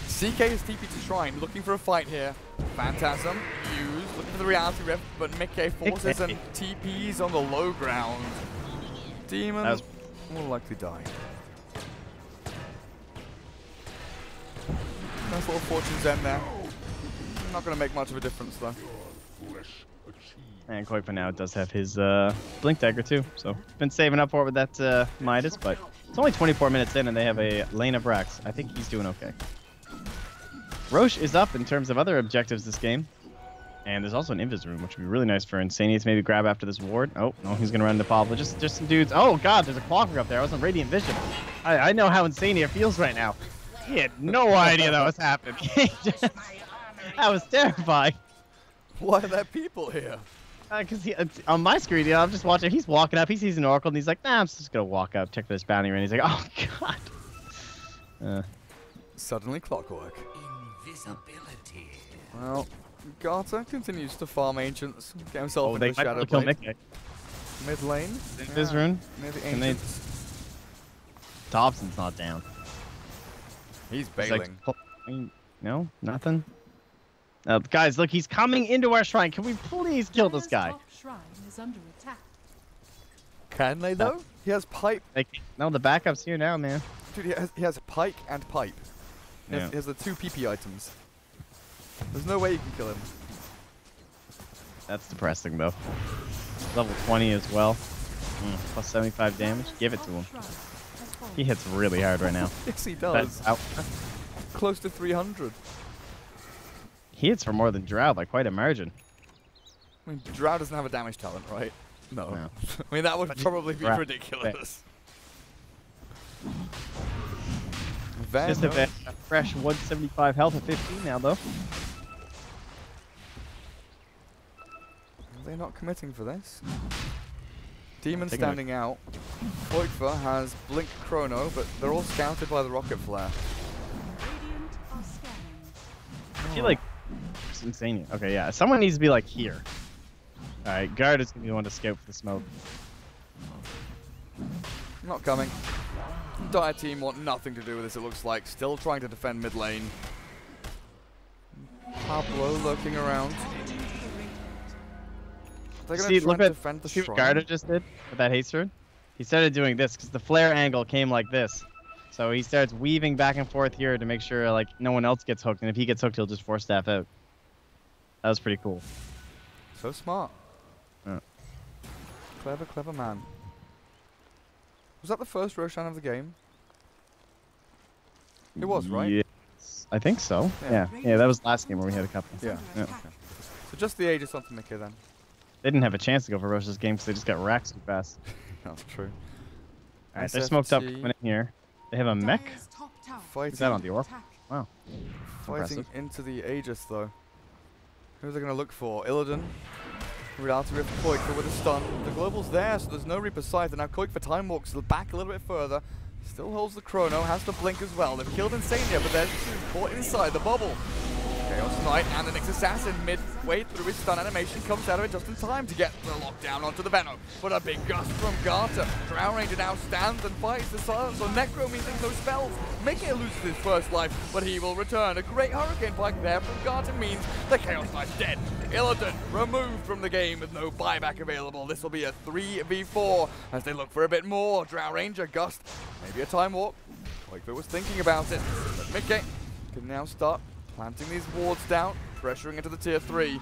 CK is TP to Shrine, looking for a fight here. Phantasm used, looking for the reality rift, but Mickey forces and TPs on the low ground. Demon will likely die. Nice little Fortune's End there. Not going to make much of a difference though. And Koikva now does have his Blink Dagger too, so been saving up for it with that Midas, but it's only 24 minutes in and they have a lane of Rax. I think he's doing okay. Roche is up in terms of other objectives this game. And there's also an Invis room, which would be really nice for Insania to maybe grab after this ward. Oh, no, he's going to run into Pablo. Just some dudes. Oh, God, there's a Clockwork up there. I was on Radiant Vision. I know how Insania feels right now. He had no idea that was happening. That was terrifying. Why are there people here? Because on my screen, you know, I'm just watching. He's walking up. He sees an Oracle, and he's like, nah, I'm just going to walk up, check for this bounty ring. He's like, oh, God. Suddenly Clockwork. Invisibility. Well, Garter continues to farm Ancients, get himself into they the might Shadow kill Blade. Mickey. Mid lane. Invis rune. Near the Can they- Ancients. Thompson's not down. He's He's bailing. like, no, nothing. Guys, look, he's coming into our shrine. Can we please kill this guy? Top shrine is under attack. Can they though? He has pipe. No, the backup's here now, man. Dude, he has pike and pipe. He Yeah. has the 2 PP items. There's no way you can kill him. That's depressing, though. Level 20 as well. Plus 75 damage. Give it to him. Shrine has fallen. He hits really hard right now. Yes, he does. That's out. Close to 300. He hits for more than Drow by quite a margin. I mean, Drow doesn't have a damage talent, right? No. No. I mean, that would probably be Drow- ridiculous. Just a fresh 175 health at 15 now, though. Are they not committing for this? Demon standing out. Qualifier has Blink Chrono, but they're all scouted by the Rocket Flare. Radiant are scanning. I feel like it's insane. Okay, yeah. Someone needs to be like here. Alright, guard is gonna be the one to scout for the smoke. Not coming. Dire team want nothing to do with this, it looks like. Still trying to defend mid lane. Pablo lurking around. They're gonna try to defend the see what shrine. Garda just did with that haste rune? He started doing this because the flare angle came like this. So he starts weaving back and forth here to make sure like no one else gets hooked, and if he gets hooked, he'll just force staff out. That was pretty cool. So smart. Yeah. Clever, clever man. Was that the first Roshan of the game? It was, right? Yes, I think so. Yeah. Yeah, that was last game where we had a couple. Yeah. Yeah. So just the Aegis onto Mickey then. They didn't have a chance to go for Roche's game because they just got racked too fast. That's true. Alright, they're smoked up SFT coming in here. They have a mech. Dire's top tower Fighting, Is that on the orc? attack. Wow. fighting Impressive. into the Aegis though. Who are they going to look for? Illidan. Reality Rift Koik with a stun. The global's there, so there's no Reaper Scythe. And now Koik for Time Walks back a little bit further. Still holds the Chrono, has to blink as well. They've killed Insania, but they're caught inside the bubble. Chaos Knight and the Nyx Assassin midway through his stun animation comes out of it just in time to get the lockdown onto the Venom. But a big gust from Garter. Drow Ranger now stands and fights the silence on Necro, means no spells. Mickey loses his first life, but he will return. A great Hurricane Pike there from Garter means the Chaos Knight's dead. Illidan removed from the game with no buyback available. This will be a 3v4 as they look for a bit more. Drow Ranger, Gust, maybe a Time Walk. Quakefoot was thinking about it, but Mickey can now start planting these wards down, pressuring into the tier 3.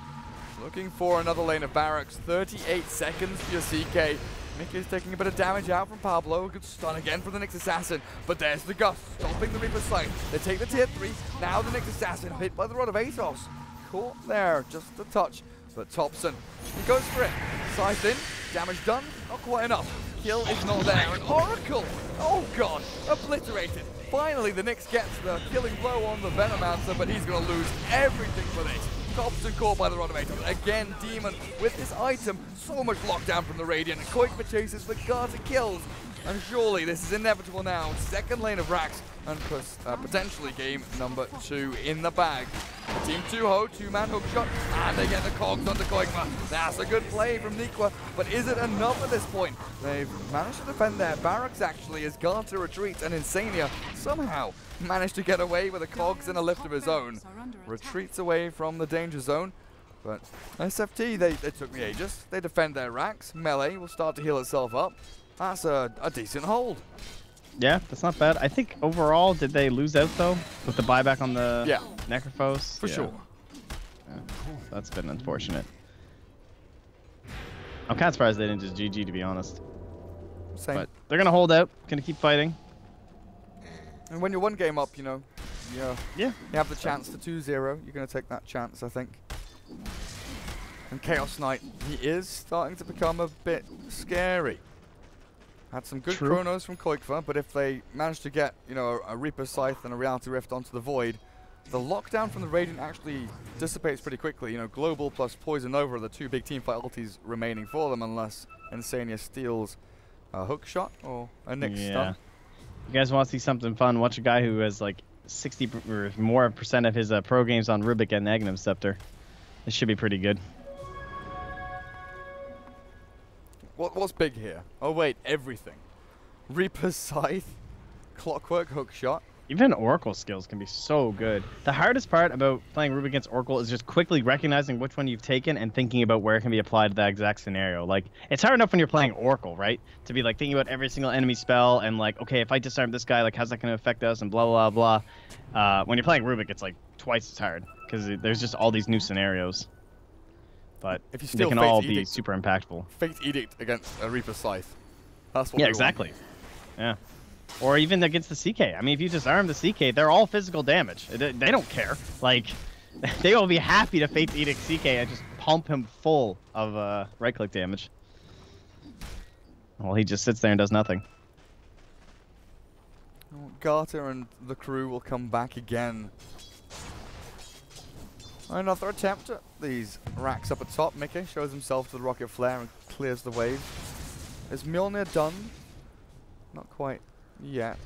Looking for another lane of barracks. 38 seconds for your CK. Mickey's taking a bit of damage out from Pablo. A good stun again from the Nyx Assassin. But there's the Gust, stopping the Reaper Scythe. They take the tier 3. Now the Nyx Assassin hit by the Rod of Atos. Caught there, just a touch. But Thompson, he goes for it. Scythe in, damage done, not quite enough. Kill is not there. And Oracle, oh god, obliterated. Finally, the Nyx gets the killing blow on the Venomancer, but he's going to lose everything for this. Thompson caught by the Rod of Atos. Again, Demon with this item. So much lockdown from the Radiant. Koikma chases the Garter kills. And surely this is inevitable now. Second lane of Rax and potentially game number 2 in the bag. Team Tuho, 2-man hook shot, and they get the cogs onto Koikma. That's a good play from Nikwa, but is it enough at this point? They've managed to defend their barracks actually as Garter retreats, and Insania somehow managed to get away with a cogs and a lift of his own. Retreats away from the danger zone. But SFT, they took the Aegis. They defend their racks. Melee will start to heal itself up. That's a decent hold. Yeah, that's not bad. I think overall, did they lose out though with the buyback on the Necrophos? For sure. Yeah. That's been unfortunate. I'm kind of surprised they didn't just GG, to be honest. Same. But they're gonna hold out, gonna keep fighting. And when you're one game up, you know, Yeah. you have the chance to 2-0. You're going to take that chance, I think. And Chaos Knight, he is starting to become a bit scary. Had some good chronos from Koikva, but if they manage to get, you know, a Reaper Scythe and a Reality Rift onto the Void, the lockdown from the Radiant actually dissipates pretty quickly. You know, Global plus Poison Nova are the 2 big teamfight ultis remaining for them, unless Insania steals a hook shot or a Nyx stun. You guys want to see something fun? Watch a guy who has like 60 or more % of his pro games on Rubik and Aghanim Scepter. This should be pretty good. What's big here? Oh wait, everything. Reaper Scythe, Clockwork Hookshot. Even Oracle skills can be so good. The hardest part about playing Rubik against Oracle is just quickly recognizing which one you've taken and thinking about where it can be applied to that exact scenario. Like, it's hard enough when you're playing Oracle, right? To be like thinking about every single enemy spell and like, okay, if I disarm this guy, like how's that going to affect us and blah, blah, blah. When you're playing Rubik, it's like twice as hard because there's just all these new scenarios. But if you they can all be super impactful. Fate Edict against a Reaper Scythe. That's what exactly. Yeah. Or even against the CK. I mean, if you disarm the CK, they're all physical damage. They don't care. Like, they will be happy to Fate's Edict CK and just pump him full of right-click damage. Well, he just sits there and does nothing. Garter and the crew will come back again. Another attempt at these racks up at top. Mickey shows himself to the Rocket Flare and clears the wave. Is Mjolnir done? Not quite yet.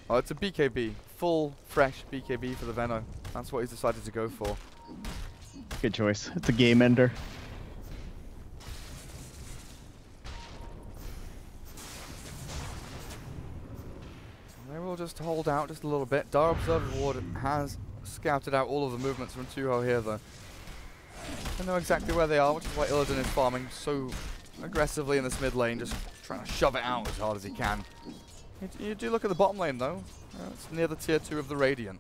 Oh, it's a BKB. Full, fresh BKB for the Venno. That's what he's decided to go for. Good choice. It's a game ender. They will just hold out just a little bit. Dar Observer Ward has scouted out all of the movements from Tuho here, though. They know exactly where they are, which is why Illidan is farming so aggressively in this mid lane, just trying to shove it out as hard as he can. You do look at the bottom lane, though. It's near the tier 2 of the Radiant.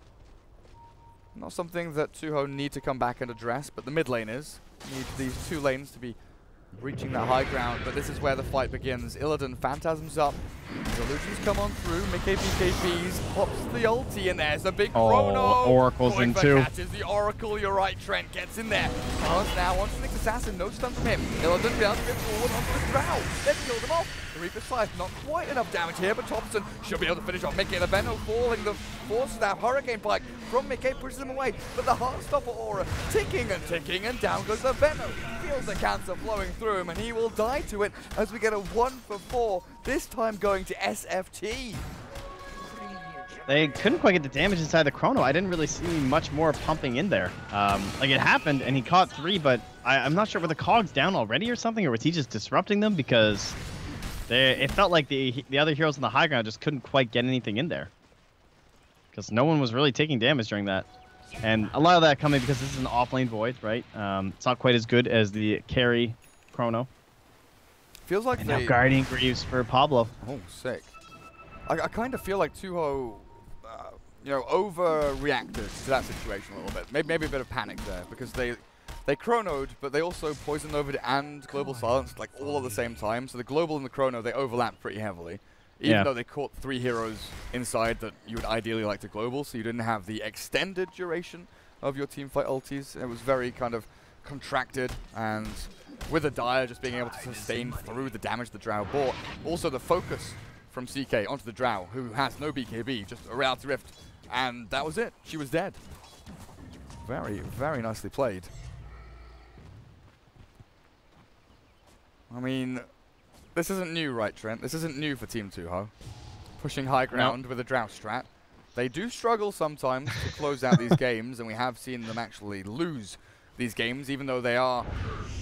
Not something that Tuho need to come back and address, but the mid lane is. Need these two lanes to be reaching that high ground, but this is where the fight begins. Illidan phantasms up. The illusions come on through. Mickey BKBs pops the ulti, and there's a big chrono. Oracle's in too. Catches the Oracle. You're right, Trent gets in there. Silence now onto Nick's assassin. No stun from him. Illidan be able to get forward onto the Drow. They've killed him off. The Reaper Scythe, not quite enough damage here, but Thompson should be able to finish off Mickey. The Venno falling. The Force Staff Hurricane Pike from Mickey pushes him away, but the Heartstopper aura ticking, and down goes the Venno. Feels the cancer flowing through him, and he will die to it as we get a 1 for 4, this time going to SFT. They couldn't quite get the damage inside the chrono. I didn't really see much more pumping in there. Like it happened, and he caught 3, but I'm not sure were the cogs down already or something, or was he just disrupting them? Because it felt like the other heroes on the high ground just couldn't quite get anything in there. Because no one was really taking damage during that. And a lot of that coming because this is an off-lane void, right? It's not quite as good as the carry chrono. Feels like and now Guardian Greaves for Pablo. Oh, sick. I kind of feel like Tuho, you know, overreacted to that situation a little bit. Maybe a bit of panic there, because they chronoed, but they also poisoned over and global silenced like all at the same time. So the global and the chrono, they overlapped pretty heavily. Even though they caught 3 heroes inside that you would ideally like to global, so you didn't have the extended duration of your teamfight ultis. It was very kind of contracted, and with a Dire just being able to sustain through the damage the Drow bought. Also the focus from CK onto the Drow, who has no BKB, just a Reality Rift, and that was it. She was dead. Very, very nicely played. I mean, this isn't new, right, Trent? This isn't new for Team Tuho. Pushing high ground with a Drow strat. They do struggle sometimes to close out these games, and we have seen them actually lose these games, even though they are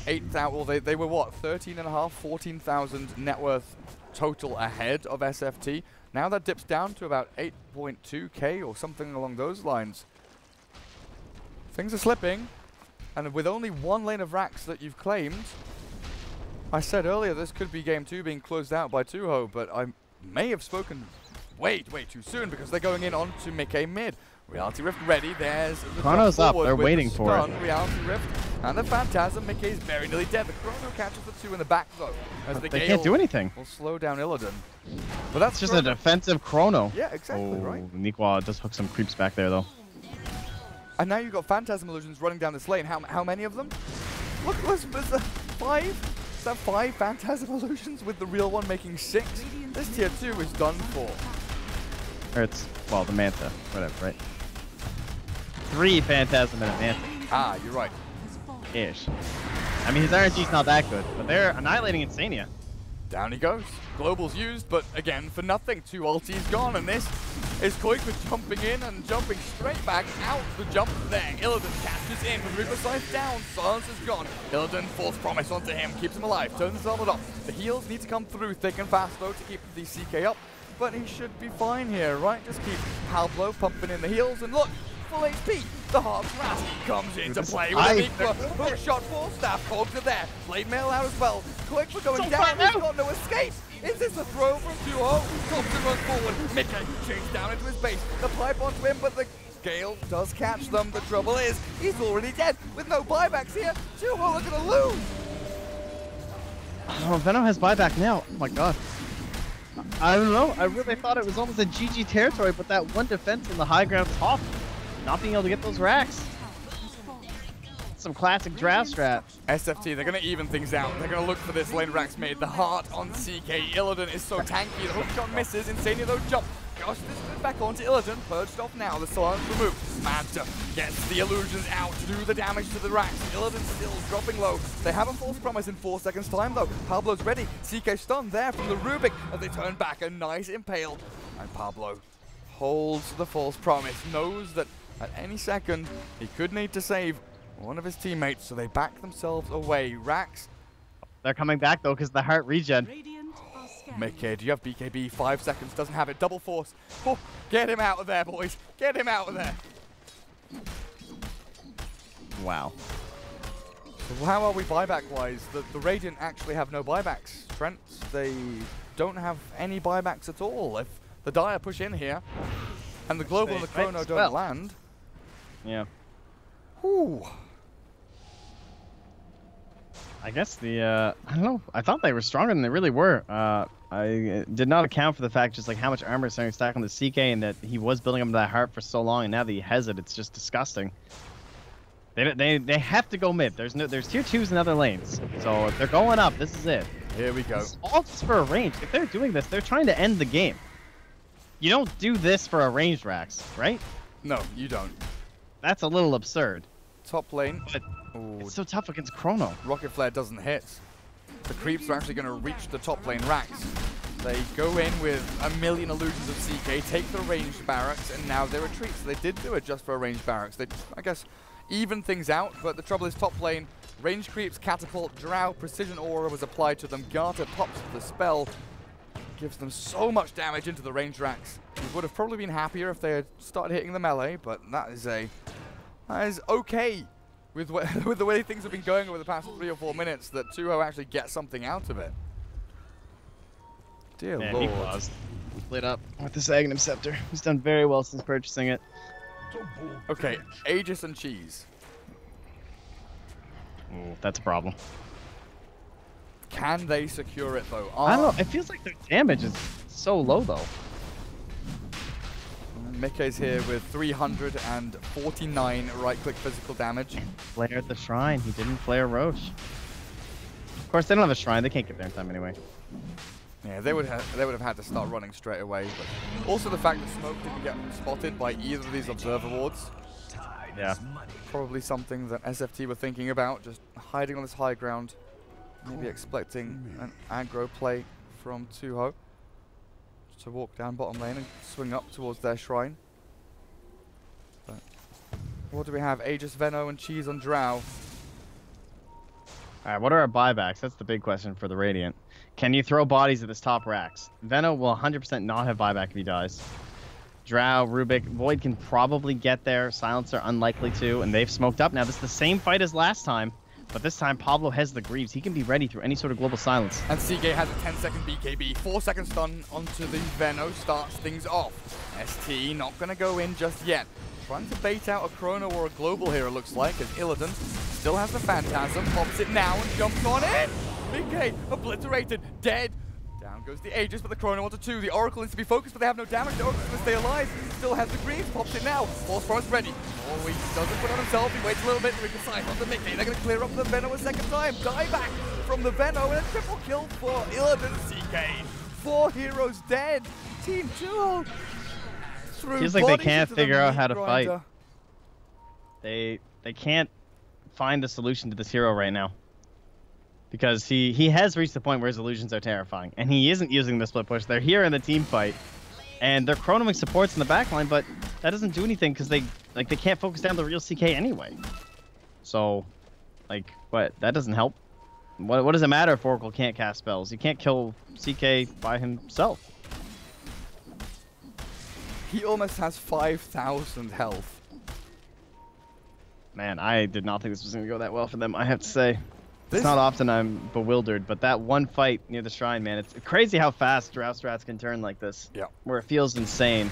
8,000, well, they were what, 13.5, 14,000 net worth total ahead of SFT. Now that dips down to about 8.2k or something along those lines. Things are slipping, and with only 1 lane of racks that you've claimed, I said earlier this could be game 2 being closed out by Tuho, but I may have spoken way too soon, because they're going in onto Mickey mid. Reality Rift ready, there's the Chrono's up, they're waiting for it. Reality Rift and the Phantasm. Mickey's very nearly dead. The Chrono catches the 2 in the back though, as the they can't do anything. Will slow down Illidan. But that's just a defensive Chrono. Yeah, exactly, right. Nikwa does hook some creeps back there though. And now you've got Phantasm Illusions running down this lane. How many of them? Look, there's 5. Is that 5 Phantasm Illusions with the real one making 6? This tier 2 is done for. Or it's, well, the Manta, whatever, right? 3 Phantasm and a Manta. Ah, you're right. Ish. I mean, his RNG's not that good, but they're annihilating Insania. Down he goes. Global's used, but again, for nothing. 2 ultis gone, and this is Koik with jumping in and jumping straight back out the jump there. Illidan catches in with Reaper Scythe down. Silence is gone. Illidan falls promise onto him, keeps him alive, turns his armor off. The heals need to come through thick and fast, though, to keep the CK up. But he should be fine here, right? Just keep Pablo pumping in the heals, and look, full HP. The Heart Grasp comes into play with a Mikwa. Hook shot, Force Staff, cogs are there. Blade Mail out as well. Quick for going down, he's got no escape. Is this a throw from Tuho? Thompson runs forward. Mickey chased down into his base. The pipe onto him, but the Gale does catch them. The trouble is, he's already dead. With no buybacks here, Tuho are going to lose. Oh, Venom has buyback now. Oh my god. I don't know. I really thought it was almost a GG territory, but that one defense in the high ground top, not being able to get those racks. Some classic draft strat. SFT, they're going to even things out. They're going to look for this lane racks made. The heart on CK. Illidan is so tanky. The hook shot misses. Insania though jump. just is back onto Illidan, purged off now, the silence removed. Manta gets the illusions out to do the damage to the racks. Illidan still dropping low. They have a false promise in 4 seconds time though. Pablo's ready, CK stun there from the Rubik as they turn back, a nice impale. And Pablo holds the false promise, knows that at any second he could need to save one of his teammates, so they back themselves away. Rax. They're coming back though because the heart regen. Radiant are scanning. Mickey, do you have BKB? 5 seconds, doesn't have it. Double force. Oh, get him out of there, boys. Get him out of there. Wow. So how are we buyback-wise? The Radiant actually have no buybacks, Trent. They don't have any buybacks at all. If the Dire push in here, and the Global and the Chrono don't land. Yeah. Whew. I guess I don't know. I thought they were stronger than they really were. I did not account for the fact just like how much armor is starting to stack on the CK and that he was building up that heart for so long, and now that he has it, it's just disgusting. They have to go mid. There's tier 2s in other lanes. So if they're going up, this is it. Here we go. It's all just for a range. If they're doing this, they're trying to end the game. You don't do this for a ranged Rax, right? No, you don't. That's a little absurd. Top lane. But Ooh, it's so tough against Chrono. Rocket Flare doesn't hit. The creeps are actually going to reach the top lane racks. They go in with a million illusions of CK, take the ranged barracks, and now they retreat. So they did do it just for a ranged barracks. They, I guess, even things out, but the trouble is top lane, range creeps, catapult, drow, precision aura was applied to them. Garter pops the spell, gives them so much damage into the range racks. We would have probably been happier if they had started hitting the melee, but that is okay with with the way things have been going over the past 3 or 4 minutes, that Tuho actually gets something out of it. Dear Man, Lord. he was lit up with the Sagnum Scepter. He's done very well since purchasing it. Okay, Aegis and Cheese. Ooh, that's a problem. Can they secure it though? I don't know. It feels like their damage is so low though. Mickey's here with 349 right-click physical damage. Flare at the shrine. He didn't flare Roche. Of course, they don't have a shrine. They can't get there in time anyway. Yeah, they would have had to start running straight away. But also the fact that Smoke didn't get spotted by either of these observer wards. Yeah. Probably something that SFT were thinking about, just hiding on this high ground. Maybe expecting an aggro play from Tuho to walk down bottom lane and swing up towards their shrine. But what do we have? Aegis, Veno, and Cheese on Drow. Alright, what are our buybacks? That's the big question for the Radiant. Can you throw bodies at this top Rax? Veno will 100% not have buyback if he dies. Drow, Rubik, Void can probably get there. Silencer unlikely to, and they've smoked up. Now this is the same fight as last time, but this time Pablo has the Greaves. He can be ready through any sort of global silence. And CK has a 10-second BKB. 4-second stun onto the Veno starts things off. ST not going to go in just yet. Trying to bait out a Chrono or a Global here, it looks like, as Illidan still has the Phantasm, pops it now and jumps on it. BK obliterated, dead. Down goes the Aegis, but the Chrono onto 2. The Oracle needs to be focused, but they have no damage. The Oracle's going to stay alive. Still has the Greaves, pops it now. Force Promise ready. Oh, he doesn't put on himself. He waits a little bit to recognize onto Mickey. They're going to clear up the Veno a second time. Die back from the Veno, and a triple kill for Illidan CK. 4 heroes dead. Team Tuho. Feels like they can't figure out how to fight. They can't find the solution to this hero right now. Because he has reached the point where his illusions are terrifying. And he isn't using the split push. They're here in the team fight. And they're chronoing supports in the backline, but that doesn't do anything because they can't focus down the real CK anyway. So, like, what? That doesn't help. What does it matter if Oracle can't cast spells? He can't kill CK by himself. He almost has 5,000 health. Man, I did not think this was going to go that well for them, I have to say. It's not often I'm bewildered, but that one fight near the shrine, man, it's crazy how fast Drow strats can turn like this. Yeah. Where it feels insane.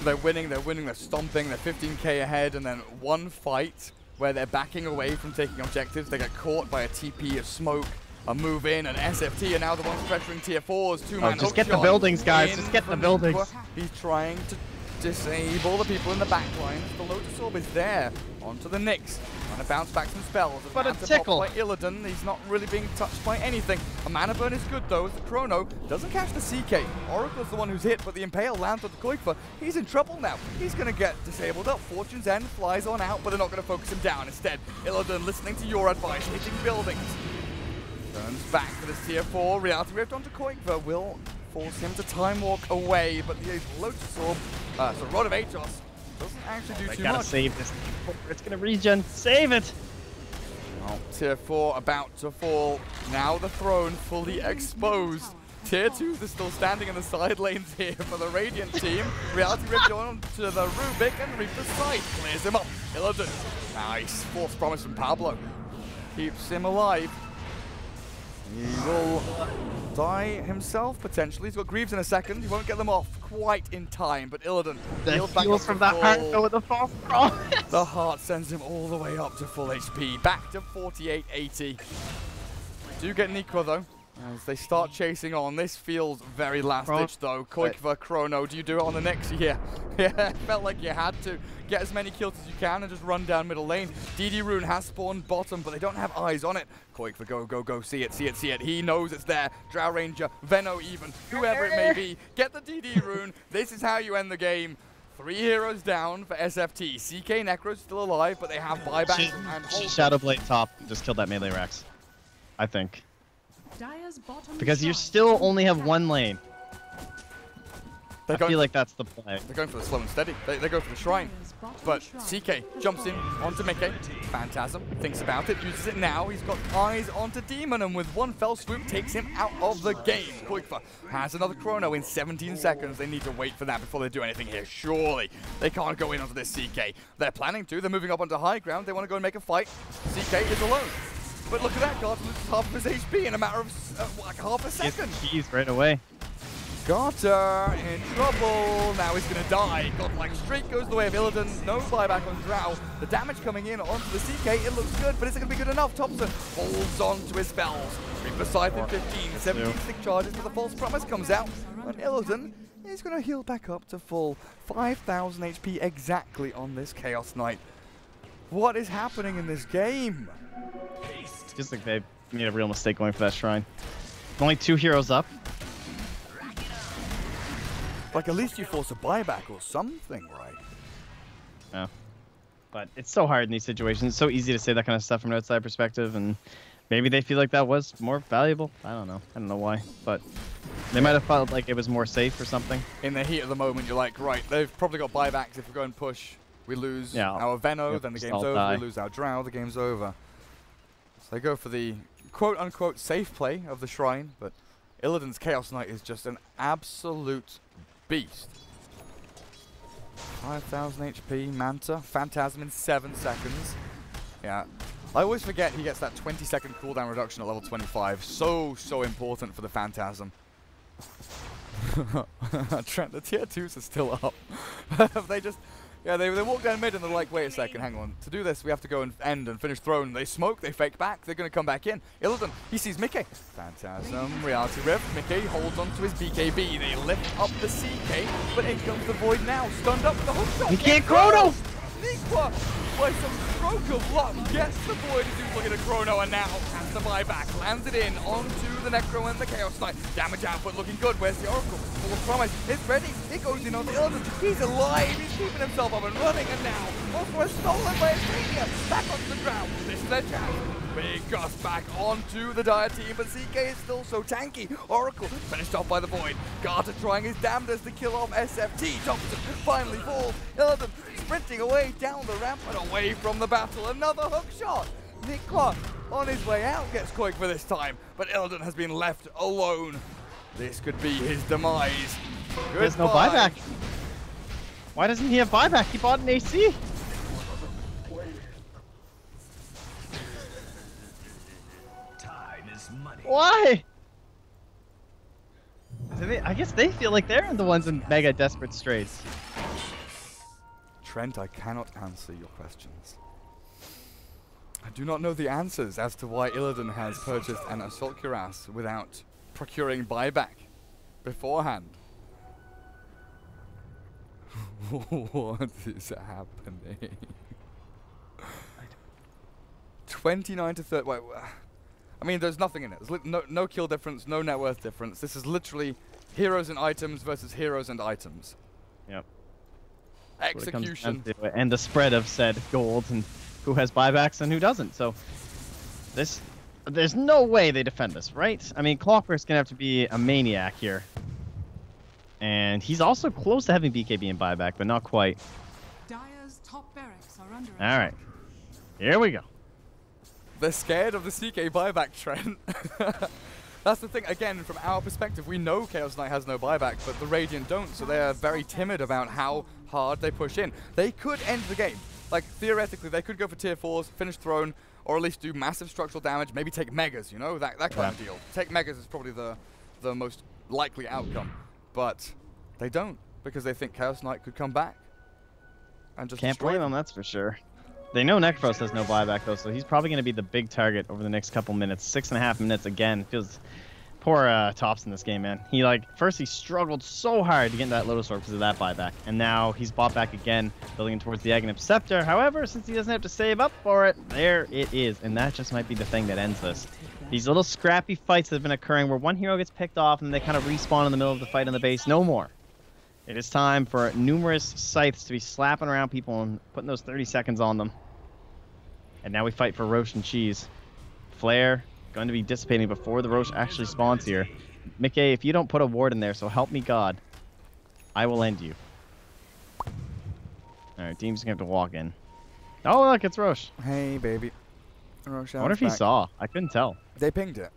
They're winning, they're stomping, they're 15k ahead, and then one fight where they're backing away from taking objectives. They get caught by a TP, a smoke, a move in, and SFT are now the ones pressuring tier 4s. Two-man just get the buildings, guys. Just get the buildings. He's trying to disable the people in the back lines. The Lotus Orb is there. Onto the Nyx. Trying to bounce back some spells. But a tickle. By Illidan. He's not really being touched by anything. A mana burn is good though, as the Chrono doesn't catch the CK. Oracle's the one who's hit, but the Impale lands on the Qualifier. He's in trouble now. He's going to get disabled up. Fortune's End flies on out, but they're not going to focus him down. Instead, Illidan, listening to your advice, hitting buildings. Turns back to this tier 4. Reality Rift onto Qualifier will force him to time walk away, but the Lotus Orb, so Rod of Atos, doesn't actually do too much. Gotta save this. It's gonna regen. Save it! Well, tier 4 about to fall. Now the throne fully exposed. Tier 2 is still standing in the side lanes here for the Radiant team. Reality Rift on to the Rubik, and Reaper's side clears him up. Illidan, nice. False promise from Pablo. Keeps him alive. He will die himself, potentially. He's got Greaves in a second. He won't get them off quite in time, but Illidan heals back up from to that full. heart with the false promise. The heart sends him all the way up to full HP. Back to 4880. Do get Nikwa, though, as they start chasing on. This feels very last-ditch, though. Qualifier, Chrono, do you do it on the next? Yeah. Yeah, felt like you had to. Get as many kills as you can and just run down middle lane. DD Rune has spawned bottom, but they don't have eyes on it. Qualifier, go, go, go. See it, see it, see it. He knows it's there. Drow Ranger, Venno even, whoever it may be. Get the DD Rune. This is how you end the game. 3 heroes down for SFT. CK Necro's still alive, but they have buybacks and Shadowblade top just killed that melee Rax, I think. Dire's bottom Because you shrine still only have one lane. I feel like that's the play. They're going for the slow and steady. They go for the shrine. But CK jumps in onto Mickey. Phantasm thinks about it, uses it now. He's got eyes onto Demon, and with one fell swoop takes him out of the game. Qualifier has another Chrono in 17 seconds. They need to wait for that before they do anything here. Surely they can't go in onto this CK. They're planning to. They're moving up onto high ground. They want to go and make a fight. CK is alone. But look at that. Garter loses half of his HP in a matter of like half a second. He's right away. Garter in trouble. Now he's going to die. Godlike streak goes the way of Illidan. No buyback on Drow. The damage coming in onto the CK. It looks good, but is it going to be good enough? Thompson holds on to his spells. Reaper Scythe in 15. 76 charges, but the false promise comes out. And Illidan is going to heal back up to full 5,000 HP exactly on this Chaos Knight. What is happening in this game? Just like they made a real mistake going for that shrine. Only 2 heroes up. Like, at least you force a buyback or something, right? Yeah. But it's so hard in these situations. It's so easy to say that kind of stuff from an outside perspective, and maybe they feel like that was more valuable. I don't know. I don't know why. But they might have felt like it was more safe or something. In the heat of the moment, you're like, right, they've probably got buybacks. If we go and push, we lose our Venno, then the game's over. Die. We lose our Drow, the game's over. So they go for the quote-unquote safe play of the shrine, but Illidan's Chaos Knight is just an absolute beast. 5,000 HP, Manta, Phantasm in 7 seconds. Yeah, I always forget he gets that 20-second cooldown reduction at level 25. So important for the Phantasm. Trent, the tier 2s are still up. They just, yeah, they walk down mid and they're like, wait a second, hang on. To do this, we have to go and end and finish throne. They smoke, they fake back, they're going to come back in. Illidan, he sees Mickey. Phantasm, Reality Rift. Mickey holds onto his BKB. They lift up the CK, but in comes the Void now. Stunned up with the hook shot. He can't Chrono! Nikwa, by some stroke of luck, gets the Void as he's looking at Chrono, and now has the buyback. Lands it in onto the Necro and the Chaos Knight. Damage output looking good. Where's the Oracle? Full of promise. It's ready. It goes in on the Illidan. He's alive. He's keeping himself up and running, and now also stolen by Australia. Back onto the ground. This is their chance. Big gust back onto the Dire team, but CK is still so tanky. Oracle finished off by the Void. Garter trying his damnedest to kill off SFT. Thompson finally falls. Illidan sprinting away down the ramp and away from the battle. Another hook shot. Nikwa on his way out gets quick for this time, but Illidan has been left alone. This could be his demise. There's no buyback. Why doesn't he have buyback? He bought an AC. Why? I guess they feel like they're the ones in mega desperate straits. Trent, I cannot answer your questions. I do not know the answers as to why Illidan has purchased an Assault Cuirass without procuring buyback beforehand. What is happening? 29 to 30. Wait, I mean, there's nothing in it. There's no kill difference, no net worth difference. This is literally heroes and items versus heroes and items. Yep. Execution. And the spread of said gold and who has buybacks and who doesn't. So there's no way they defend this, right? I mean, Clockwork's gonna have to be a maniac here. And he's also close to having BKB and buyback, but not quite. Dire's top barracks are under All right. Here we go. They're scared of the CK buyback trend. That's the thing. Again, from our perspective, we know Chaos Knight has no buyback, but the Radiant don't, so they are very timid about how hard they push in. They could end the game. Like, theoretically, they could go for tier 4s, finish Throne, or at least do massive structural damage, maybe take Megas, you know, that kind of deal. Take Megas is probably the most likely outcome. But they don't, because they think Chaos Knight could come back and just Can't blame them, that's for sure. They know Necros has no buyback, though, so he's probably going to be the big target over the next couple minutes. 6.5 minutes again. Feels poor Tops in this game, man. He, first he struggled so hard to get into that Lotus Orb because of that buyback, and now he's bought back again, building towards the Aghanim Scepter. However, since he doesn't have to save up for it, there it is, and that just might be the thing that ends this. These little scrappy fights that have been occurring where one hero gets picked off and they kind of respawn in the middle of the fight on the base. No more. It is time for numerous scythes to be slapping around people and putting those 30 seconds on them. And now we fight for Roche and Cheese. Flare going to be dissipating before the Roche actually spawns here. Mickey, if you don't put a ward in there, so help me God, I will end you. Alright, Deem's gonna have to walk in. Oh, look, it's Roche. Hey, baby. Roche, I wonder if he saw. I couldn't tell. They pinged it.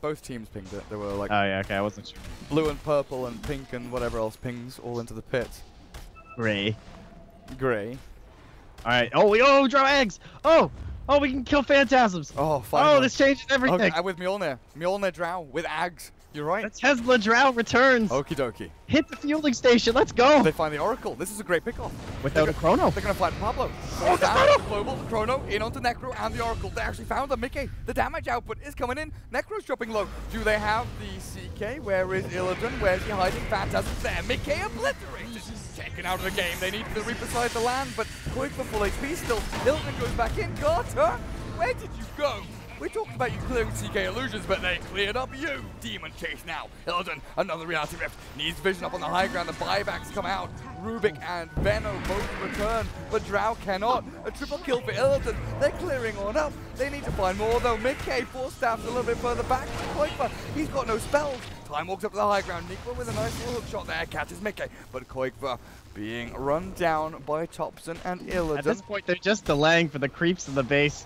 Both teams pinged it. They were like, oh, yeah, okay, I wasn't sure. blue and purple and pink and whatever else pings all into the pit. Gray. Gray. Alright, oh, draw eggs! Oh, we can kill phantasms! Oh, finally. Oh, this changes everything! Okay, with Mjolnir Drow, with Ags. You're right. The Tesla Drow returns! Okie dokie. Hit the fueling station, let's go! They find the Oracle. This is a great pickoff. Without a Chrono. They're going to find Pablo. Oh, the Chrono! Global, the Chrono, in onto Necro and the Oracle. They actually found them. Mickey, the damage output is coming in. Necro's dropping low. Do they have the CK? Where is Illidan? Where's he hiding? Phantasm there. Mickey obliterated. Taken out of the game. They need the Reaper side the land, but quick for full HP still. Illidan goes back in. Carter, where did you go? We talked about you clearing CK illusions, but they cleared up you. Demon chase now. Illidan, another reality rift. Needs vision up on the high ground. The buybacks come out. Rubik and Venno both return, but Drow cannot. A triple kill for Illidan. They're clearing on up. They need to find more though. Mickey, 4 staffs a little bit further back. Qualifier, he's got no spells. Time walks up to the high ground. Nikwa with a nice little hook shot there. Catches Mickey, but Qualifier being run down by Thompson and Illidan. At this point, they're just delaying for the creeps in the base.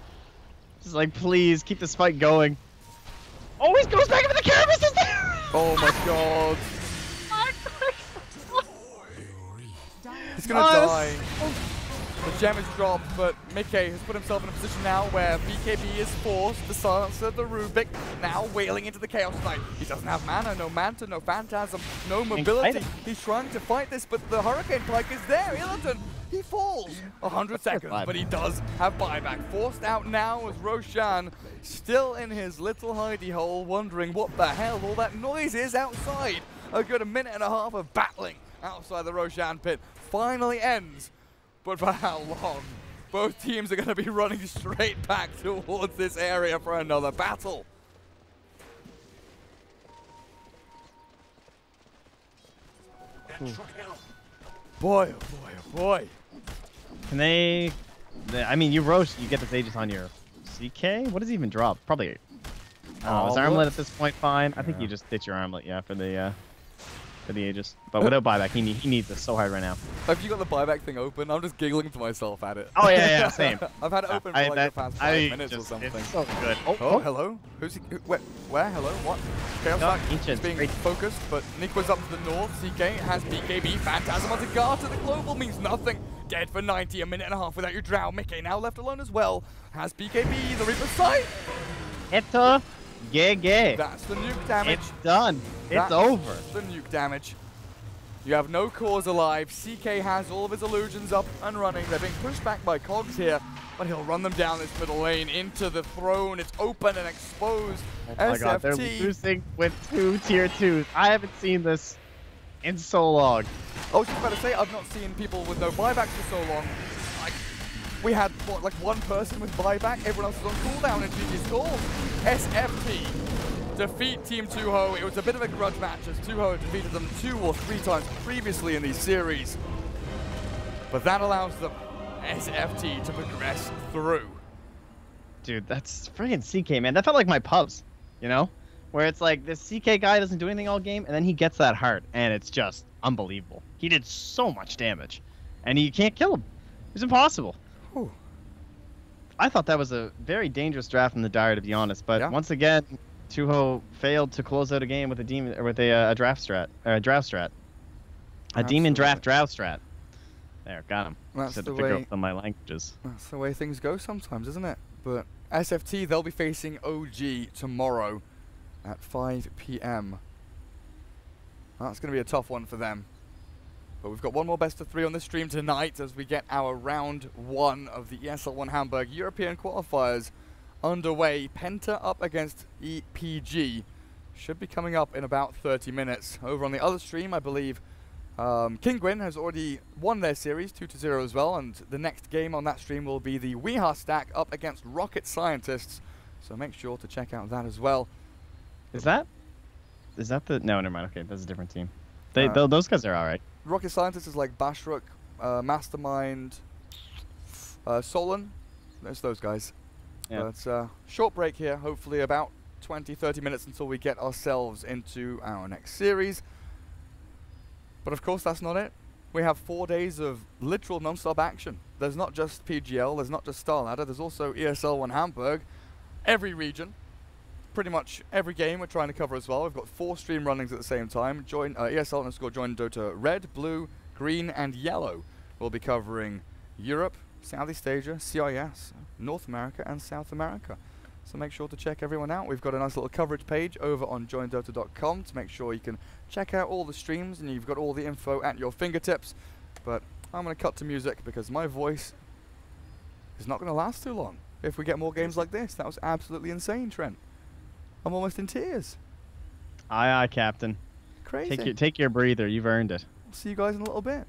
Just like, please, keep this fight going. Oh, he goes back into the carapace! Oh my god. He's gonna die. The gem is dropped, but Mickey has put himself in a position now where BKB is forced to silence the Rubik, now wailing into the Chaos Knight. He doesn't have mana, no Manta, no Phantasm, no mobility. He's trying to fight this, but the Hurricane Pike is there. Illidan, he falls. 100 seconds, but he does have buyback. Forced out now as Roshan, still in his little hidey hole, wondering what the hell all that noise is outside. A good minute and a half of battling outside the Roshan pit finally ends. But for how long? Both teams are going to be running straight back towards this area for another battle. Boy, oh boy, oh boy. Can they I mean, you roast, you get this Aegis on your CK? What does he even drop? Probably, is Armlet at this point fine? I think you just ditch your Armlet, yeah, for the Aegis. But without buyback, he needs this so hard right now. Have you got the buyback thing open? I'm just giggling to myself at it. Oh, yeah, same. I've had it open for like the past 5 minutes or something. It's so good. Oh, hello? Who's he? Where? Hello? What? Chaos Knight is being focused, but Nikwa's up to the north. CK has BKB. Phantasm onto Garter. The global means nothing. Dead for 90, a minute and a half without your Drow. Mickey now left alone as well. Has BKB, the Reaper sight. It's GG. That's the nuke damage. It's done. It's over. The nuke damage. You have no cores alive. CK has all of his illusions up and running. They're being pushed back by Cogs here, but he'll run them down this middle lane into the throne. It's open and exposed. Oh my god, they're losing with 2 tier 2s. I haven't seen this in so long. I was just about to say, I've not seen people with no buybacks for so long. Like, we had, what, like one person with buyback? Everyone else was on cooldown in GG scores. SFT defeat Team Tuho. It was a bit of a grudge match as Tuho had defeated them 2 or 3 times previously in these series. But that allows them, SFT, to progress through. Dude, that's friggin' CK, man. That felt like my pubs, you know? Where it's like, this CK guy doesn't do anything all game, and then he gets that heart, and it's just unbelievable. He did so much damage, and you can't kill him. It's impossible. Whew. I thought that was a very dangerous draft from the Dire, to be honest, but once again, Tuho failed to close out a game with a demon, or with a draft strat, a drought strat. A demon draft drought strat. There, got him. That's Just had the to figure way, out on my languages. that's the way things go sometimes, isn't it? But SFT, they'll be facing OG tomorrow at 5 PM. That's going to be a tough one for them. But we've got one more best of 3 on this stream tonight as we get our round 1 of the ESL One Hamburg European qualifiers underway. Penta up against EPG. Should be coming up in about 30 minutes. Over on the other stream, I believe Kingwin has already won their series 2-0 as well, and the next game on that stream will be the Weeha stack up against Rocket Scientists. So make sure to check out that as well. Is that the... No, never mind. Okay, that's a different team. Those guys are all right. Rocket Scientists is like Bashruk, Mastermind, Solon. There's those guys. Yeah. But short break here, hopefully about 20-30 minutes until we get ourselves into our next series. But of course that's not it. We have 4 days of literal non-stop action. There's not just PGL, there's not just Star Ladder, there's also ESL One Hamburg. Every region, pretty much every game we're trying to cover as well. We've got 4 stream runnings at the same time. Join ESL join Dota Red, Blue, Green and Yellow. We'll be covering Europe, Southeast Asia, CIS, North America and South America. So make sure to check everyone out. We've got a nice little coverage page over on joindota.com to make sure you can check out all the streams and you've got all the info at your fingertips. But I'm going to cut to music because my voice is not going to last too long if we get more games like this. That was absolutely insane, Trent. I'm almost in tears. Aye, aye, Captain. Crazy. Take your breather. You've earned it. See you guys in a little bit.